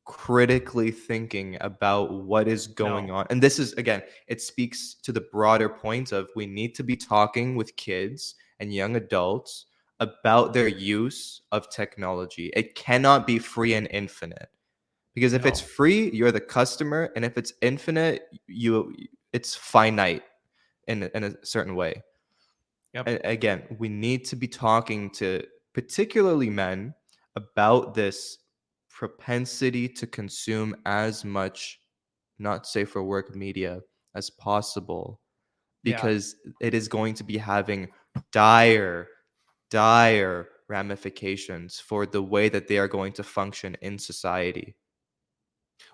critically thinking about what is going No. on. And this is again, it speaks to the broader point of we need to be talking with kids and young adults about their use of technology. It cannot be free and infinite. Because if it's No. free, you're the customer, and if it's infinite, it's finite in a certain way. Yep. And again, we need to be talking to particularly men about this propensity to consume as much not safe for work media as possible Yeah. because it is going to be having dire, dire ramifications for the way that they are going to function in society.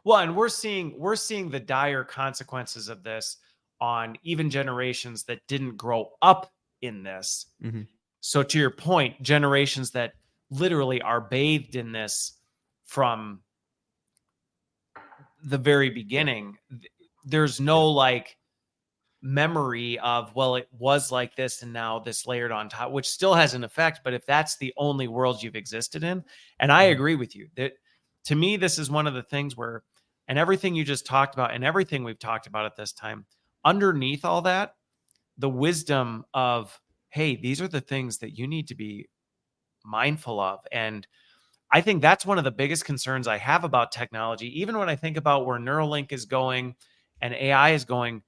Well, and we're seeing the dire consequences of this on even generations that didn't grow up in this. Mhm. So to your point, generations that literally are bathed in this from the very Yeah. beginning, there's Yeah. no like memory of, well, it was like this and now this layered on top, which still has an effect. But if that's the only world you've existed in, and I Mhm. agree with you that to me, this is one of the things where, and everything you just talked about and everything we've talked about at this time, underneath all that, the wisdom of, hey, these are the things that you need to be mindful of. And I think that's one of the biggest concerns I have about technology. Even when I think about where Neuralink is going and AI is going,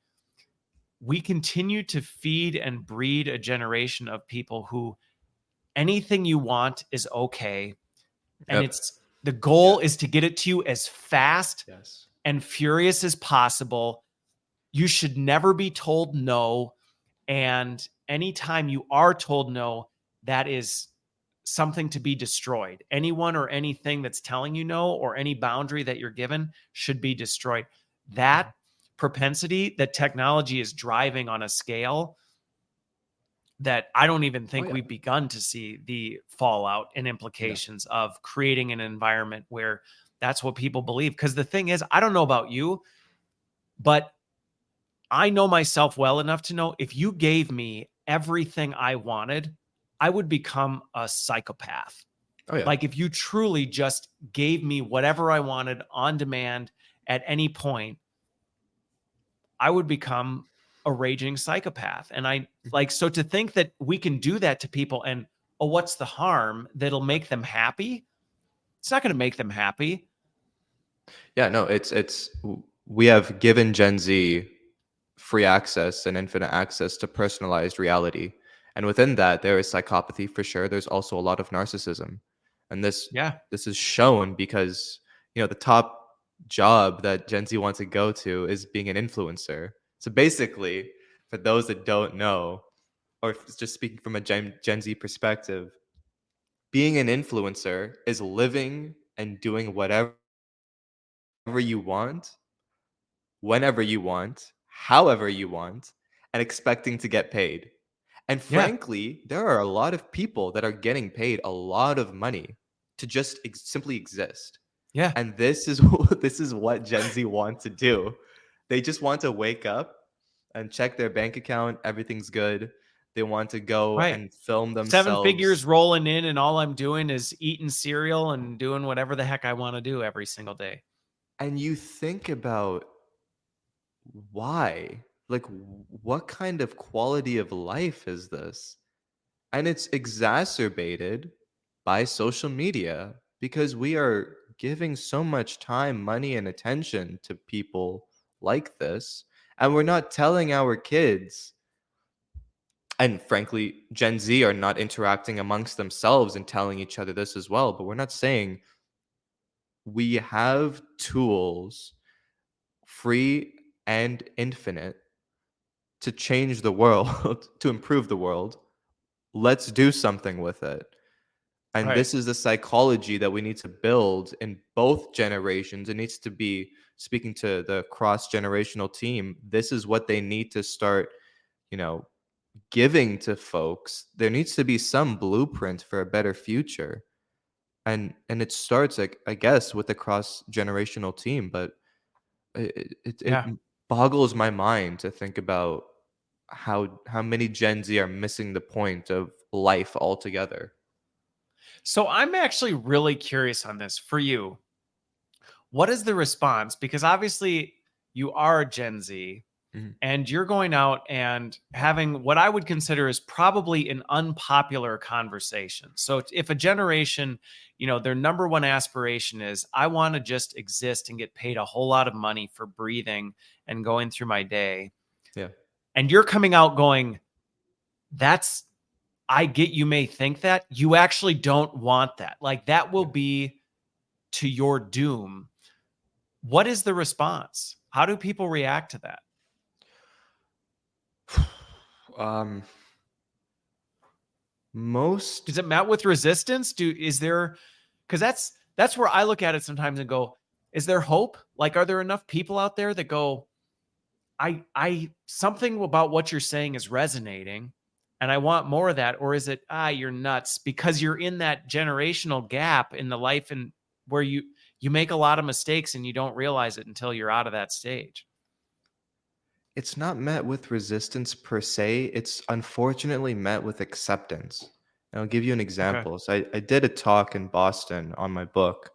we continue to feed and breed a generation of people who anything you want is okay. And Yep. it's the goal is to get it to you as fast Yes. and furious as possible. You should never be told no. And anytime you are told no, that is something to be destroyed. Anyone or anything that's telling you no, or any boundary that you're given, should be destroyed. That propensity that technology is driving on a scale that I don't even Oh think yeah. we've begun to see the fallout and Yeah. implications of creating an environment where that's what people believe. Because the thing is, I don't know about you, but I know myself well enough to know if you gave me everything I wanted, I would become a psychopath. Oh yeah. Like if you truly just gave me whatever I wanted on demand at any point, I would become a raging psychopath. And I Mhm. like, so to think that we can do that to people and, oh, what's the harm that'll make them happy? It's not going to make them happy. Yeah, no, we have given Gen Z free access and infinite access to personalized reality. And within that, there is psychopathy for sure. There's also a lot of narcissism. And Yeah. this is shown because, the top job that Gen Z wants to go to is being an influencer. So basically, for those that don't know, or if it's just speaking from a Gen Z perspective, being an influencer is living and doing whatever you want, whenever you want, however you want, and expecting to get paid. And Yeah. frankly, there are a lot of people that are getting paid a lot of money to just simply exist. Yeah. And this is this is what Gen Z want to do. They just want to wake up and check their bank account, everything's good. They want to go Right. and film Seven figures themselves. rolling in, and all I'm doing is eating cereal and doing whatever the heck I want to do every single day. And you think about why? Like, what kind of quality of life is this? And it's exacerbated by social media because we are giving so much time, money, and attention to people like this. And we're not telling our kids, and frankly, Gen Z are not interacting amongst themselves and telling each other this as well. But we're not saying we have tools, free and infinite, to change the world, to improve the world. Let's do something with it. And Right. this is the psychology that we need to build in both generations. It needs to be, speaking to the cross generational team, this is what they need to start, you know, giving to folks. There needs to be some blueprint for a better future. And it starts, like, I guess, with the cross generational team, but it Yeah. boggles my mind to think about how many Gen Z are missing the point of life altogether. So I'm actually really curious on this for you. What is the response? Because obviously you are a Gen Z Mhm. and you're going out and having what I would consider is probably an unpopular conversation. So if a generation, their number one aspiration is, I want to just exist and get paid a whole lot of money for breathing and going through my day. Yeah. And you're coming out going, that's, I get you may think that. You actually don't want that. Like that will Yeah. be to your doom. What is the response? How do people react to that? Um, most Is it met with resistance? Is there, because that's where I look at it sometimes and go, is there hope? Like, are there enough people out there that go, I something about what you're saying is resonating and I want more of that? Or is it, you're nuts because you're in that generational gap in the life and where you make a lot of mistakes and you don't realize it until you're out of that stage. it's not met with resistance per se. It's unfortunately met with acceptance. And I'll give you an Okay. example. So I did a talk in Boston on my book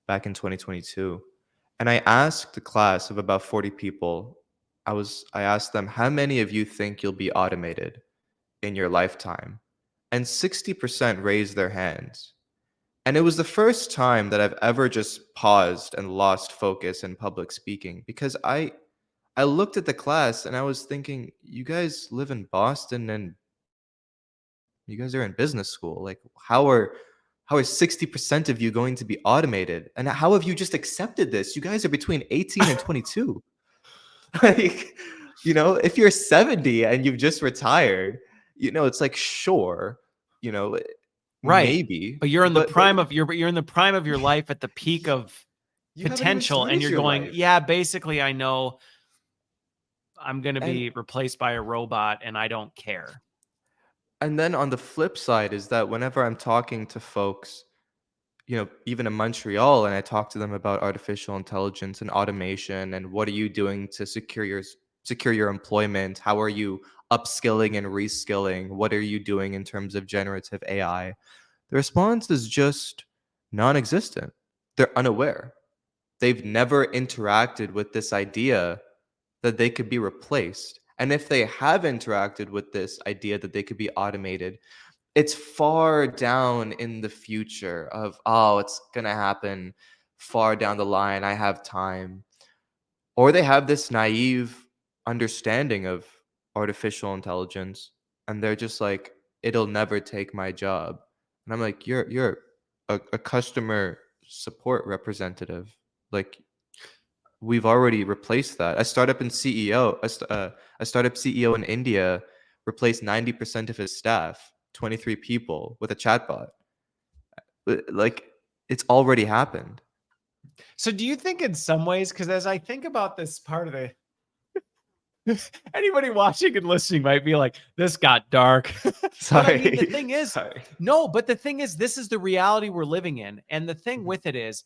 back in 2022. And I asked a class of about 40 people. I asked them, how many of you think you'll be automated in your lifetime? And 60% raised their hands. And it was the first time that I've ever just paused and lost focus in public speaking because I looked at the class and I was thinking, you guys live in Boston and you guys are in business school. Like, how are 60% of you going to be automated? And how have you just accepted this? You guys are between 18 and 22. Like, if you're 70 and you've just retired, it's like, sure, you know, Right. maybe, But you're in the but prime of you're in the prime of your life at the peak of you haven't even potential and started you're your going, life. yeah, basically I know I'm going to And be replaced by a robot and I don't care. and then on the flip side is that whenever I'm talking to folks, even in Montreal, and I talk to them about artificial intelligence and automation and what are you doing to secure your employment? How are you upskilling and reskilling? What are you doing in terms of generative AI? The response is just non-existent. They're unaware. They've never interacted with this idea that they could be replaced. And if they have interacted with this idea that they could be automated, it's far down in the future of, oh, it's going to happen far down the line, I have time. Or they have this naive understanding of artificial intelligence, and they're just like, it'll never take my job. And I'm like, you're a customer support representative. Like, we've already replaced that. A startup CEO in India replaced 90% of his staff, 23 people, with a chatbot. Like, it's already happened. So do you think in some ways, because as I think about this part of the anybody watching and listening might be like, this got dark. But I mean, the Sorry. thing is, Sorry. no, but the thing is, this is the reality we're living in. And the thing Mhm. with it is,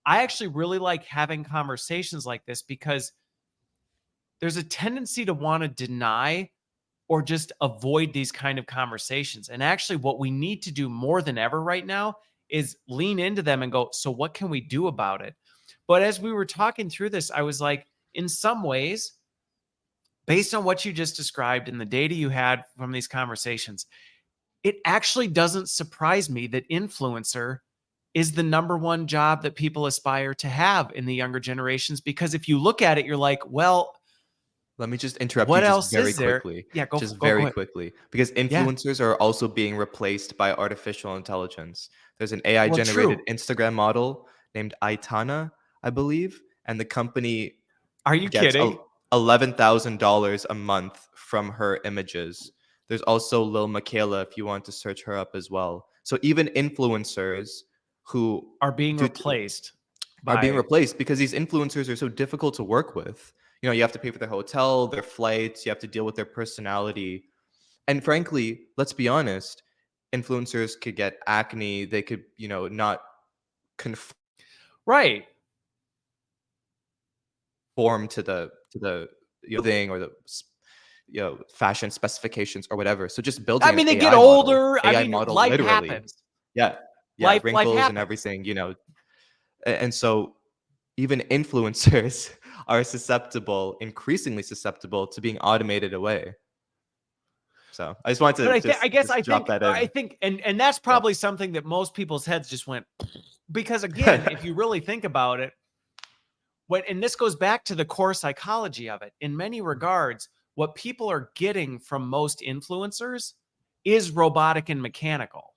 I actually really like having conversations like this because there's a tendency to want to deny or just avoid these kind of conversations. And actually, what we need to do more than ever right now is lean into them and go, so what can we do about it? But as we were talking through this, I was like, in some ways, based on what you just described and the data you had from these conversations, it actually doesn't surprise me that influencer is the number one job that people aspire to have in the younger generations. Because if you look at it, you're like, well, Let me just interrupt you what just else very is there? quickly. Yeah, Just go very ahead. quickly. Because Yeah. influencers are also being replaced by artificial intelligence. There's an AI Well, generated true. Instagram model named Aitana, I believe, and the company Are you gets kidding? $11,000 a month from her images. There's also Lil Michaela if you want to search her up as well. So even influencers who Are being do replaced are being by replaced because these influencers are so difficult to work with. You have to pay for their hotel, their flights, you have to deal with their personality. And frankly, let's be honest, influencers could get acne, they could, not right. conform to the thing or the fashion specifications or whatever. So just I building an mean, they get AI model, older. I AI mean, model life literally. happens. Yeah. Yeah, Life wrinkles and happens. everything, And so even influencers are increasingly susceptible to being automated away. So I just wanted But to just I guess drop that I in. think, and that's Yeah. probably something that most people's heads just went because again, if you really think about it, and this goes back to the core psychology of it, in many regards, what people are getting from most influencers is robotic and mechanical.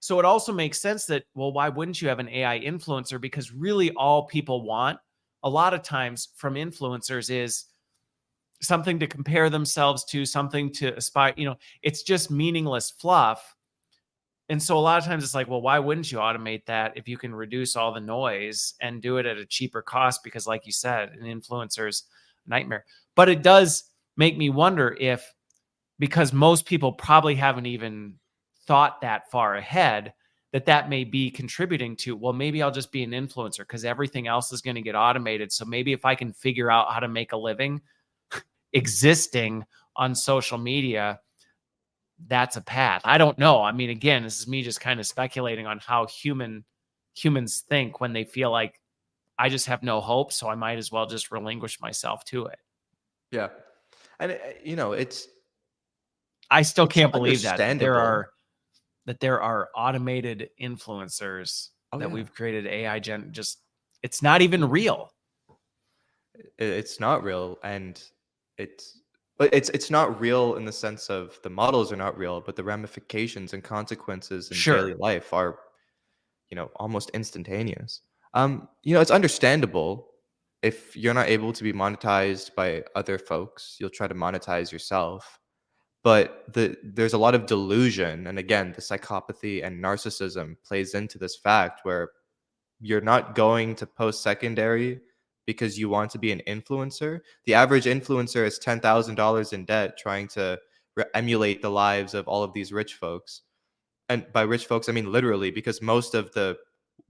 So it also makes sense that, well, why wouldn't you have an AI influencer? Because really all people want a lot of times from influencers is something to compare themselves to, something to aspire, it's just meaningless fluff. And so a lot of times it's like, well, why wouldn't you automate that if you can reduce all the noise and do it at a cheaper cost? Because, like you said, an influencer's nightmare. But it does make me wonder if, because most people probably haven't even thought that far ahead, that may be contributing to, well, maybe I'll just be an influencer because everything else is going to get automated. So maybe if I can figure out how to make a living existing on social media, that's a path. I don't know. I mean, again, this is me just kind of speculating on how humans think when they feel like I just have no hope, so I might as well just relinquish myself to it. Yeah. And I still it's can't believe that understandable. there are automated influencers Oh that yeah. we've created AI just it's not even real. It's not real, and it's but it's not real in the sense of the models are not real, but the ramifications and consequences in daily Sure. life are, almost instantaneous. It's understandable if you're not able to be monetized by other folks, you'll try to monetize yourself. But there's a lot of delusion, and again, the psychopathy and narcissism plays into this fact where you're not going to post secondary because you want to be an influencer. The average influencer is $10,000 in debt trying to emulate the lives of all of these rich folks. And by rich folks, I mean literally, because most of the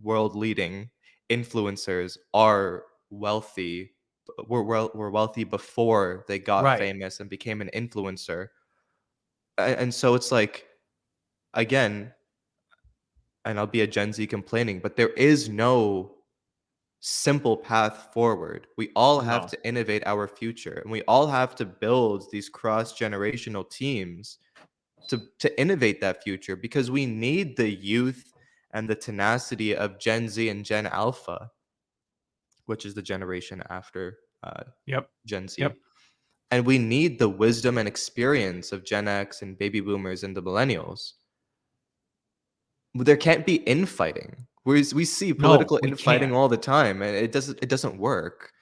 world leading influencers are wealthy, were wealthy before they got Right. famous and became an influencer. And so it's like, again, and I'll be a Gen Z complaining, but there is no simple path forward. We all have No. to innovate our future, and we all have to build these cross-generational teams to innovate that future because we need the youth and the tenacity of Gen Z and Gen Alpha. which is the generation after Yep. Gen Z. Yep. And we need the wisdom and experience of Gen X and baby boomers and the millennials. There can't be infighting. We see No, political we infighting can't. all the time, and it doesn't work.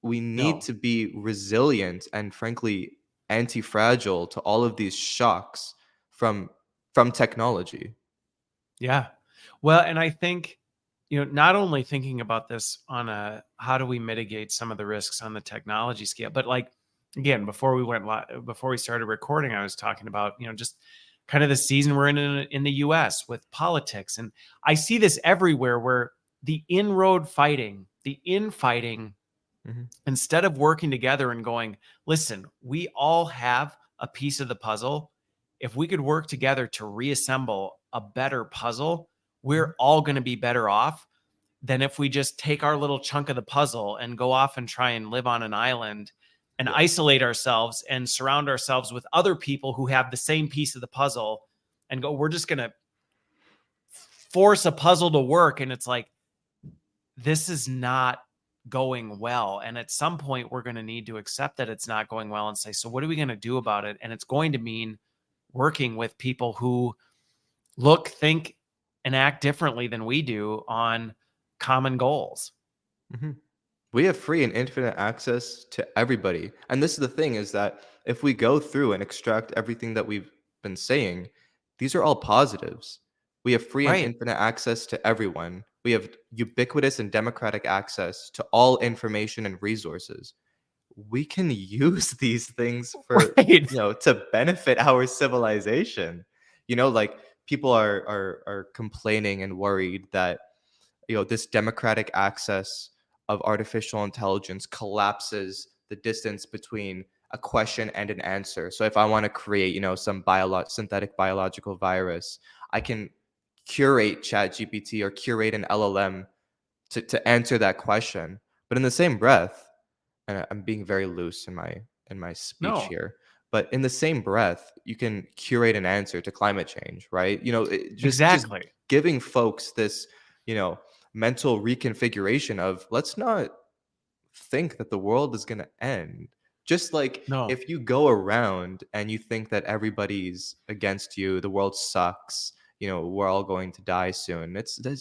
We need No. to be resilient and frankly anti-fragile to all of these shocks from from technology. Yeah. Well, and I think, not only thinking about this on a how do we mitigate some of the risks on the technology scale, but like again, before we started recording, I was talking about, just kind of the season we're in the US with politics. And I see this everywhere where the inroad fighting, the infighting, Mhm. instead of working together and going, listen, we all have a piece of the puzzle. If we could work together to reassemble a better puzzle, Mhm. we're all going to be better off than if we just take our little chunk of the puzzle and go off and try and live on an island and Yeah. isolate ourselves and surround ourselves with other people who have the same piece of the puzzle and go, we're just going to force a puzzle to work. And it's like, this is not going well. And at some point, we're going to need to accept that it's not going well and say, so what are we going to do about it? And it's going to mean working with people who look, think, and act differently than we do on common goals. Mhm. We have free and infinite access to everybody. And this is the thing is that if we go through and extract everything that we've been saying, these are all positives. We have free and Right. infinite access to everyone. We have ubiquitous and democratic access to all information and resources. We can use these things for, Right. to benefit our civilization. Like people are complaining and worried that this democratic access of artificial intelligence collapses the distance between a question and an answer. So if I want to create, some synthetic biological virus, I can curate ChatGPT or curate an LLM to answer that question. But in the same breath, and I'm being very loose in my speech No, here, but in the same breath, you can curate an answer to climate change, right? Just exactly. giving folks this, you know, mental reconfiguration of let's not think that the world is going to end. Just like No, if you go around and you think that everybody's against you, the world sucks, we're all going to die soon.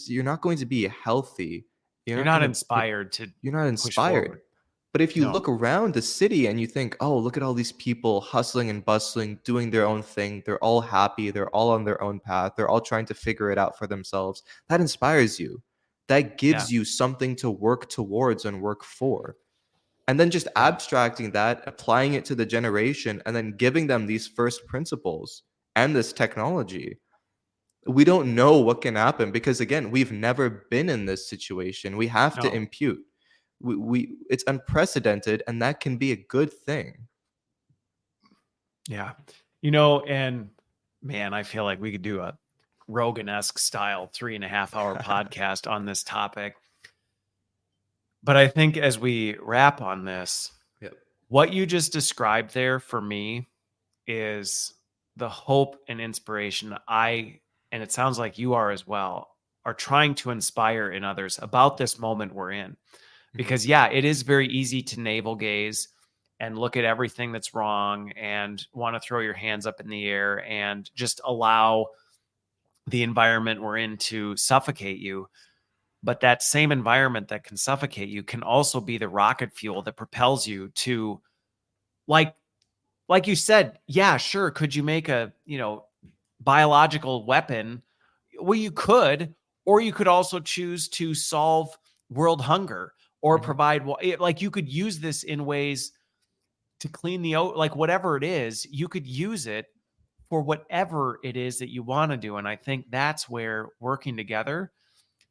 You're not going to be healthy. You're you're not not going to inspired to you're not push inspired. forward. But if you No, look around the city and you think, oh, look at all these people hustling and bustling, doing their own thing, they're all happy, they're all on their own path, they're all trying to figure it out for themselves, that inspires you. That yeah, gives you something to work towards and work for. And then just yeah, abstracting that, applying it to the generation, and then giving them these first principles and this technology. We don't know what can happen because again, we've never been in this situation. We have to no, impute. It's unprecedented, and that can be a good thing. yeah. And man, I feel like we could do a Rogan-esque style 3.5 hour podcast on this topic. But I think as we wrap on this, Yep. what you just described there for me is the hope and inspiration and it sounds like you are as well, are trying to inspire in others about this moment we're in. Mhm. Because, yeah, it is very easy to navel gaze and look at everything that's wrong and want to throw your hands up in the air and just allow the environment we're in to suffocate you. But that same environment that can suffocate you can also be the rocket fuel that propels you to, like you said, yeah, sure, could you make a biological weapon? Well, you could, or you could also choose to solve world hunger or Mhm. provide, like you could use this in ways to clean like whatever it is, you could use it for whatever it is that you want to do. And I think that's where working together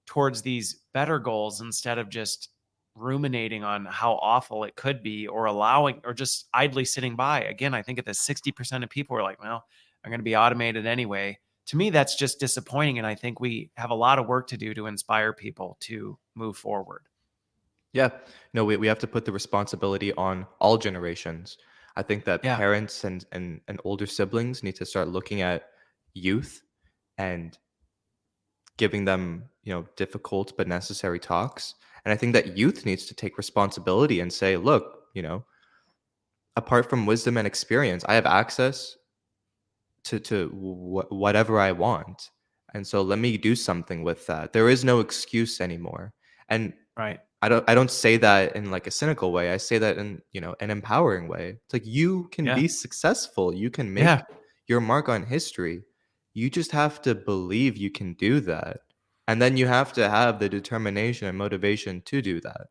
towards these better goals instead of just ruminating on how awful it could be or allowing or just idly sitting by. Again, I think if the 60% of people are like, well, I'm going to be automated anyway. To me, that's just disappointing. And I think we have a lot of work to do to inspire people to move forward. Yeah. No, we have to put the responsibility on all generations. I think that Yeah. parents and older siblings need to start looking at youth and giving them, difficult but necessary talks. And I think that youth needs to take responsibility and say, look, apart from wisdom and experience, I have access to whatever I want. And so let me do something with that. There is no excuse anymore. And Right. I don't say that in like a cynical way. I say that in, an empowering way. It's like you can Yeah. be successful. You can Yeah. make your mark on history. You just have to believe you can do that. And then you have to have the determination and motivation to do that.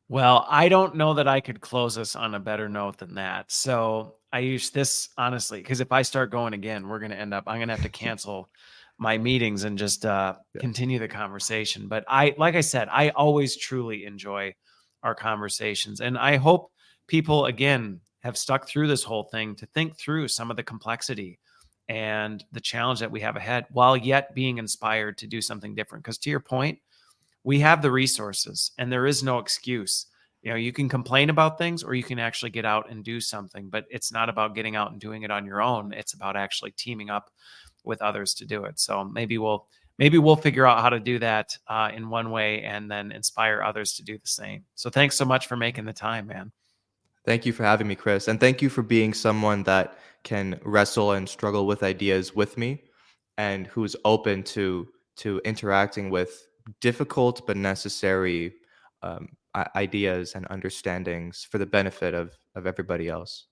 Well, I don't know that I could close us on a better note than that. So I use this honestly, because if I start going again, I'm going to have to cancel my meetings and just Yeah. continue the conversation. But like I said, I always truly enjoy our conversations. And I hope people, again, have stuck through this whole thing to think through some of the complexity and the challenge that we have ahead while yet being inspired to do something different. Because to your point, we have the resources and there is no excuse. You can complain about things or you can actually get out and do something, but it's not about getting out and doing it on your own. It's about actually teaming up with others to do it. So maybe we'll figure out how to do that in one way and then inspire others to do the same. So thanks so much for making the time, man. Thank you for having me, Chris. And thank you for being someone that can wrestle and struggle with ideas with me and who's open to interacting with difficult but necessary ideas and understandings for the benefit of everybody else.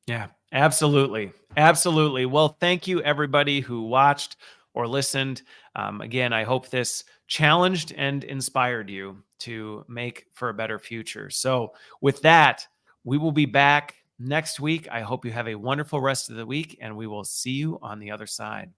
Yeah, absolutely. Absolutely. Well, thank you, everybody who watched or listened. Again, I hope this challenged and inspired you to make for a better future. So, with that, we will be back next week. I hope you have a wonderful rest of the week, and we will see you on the other side.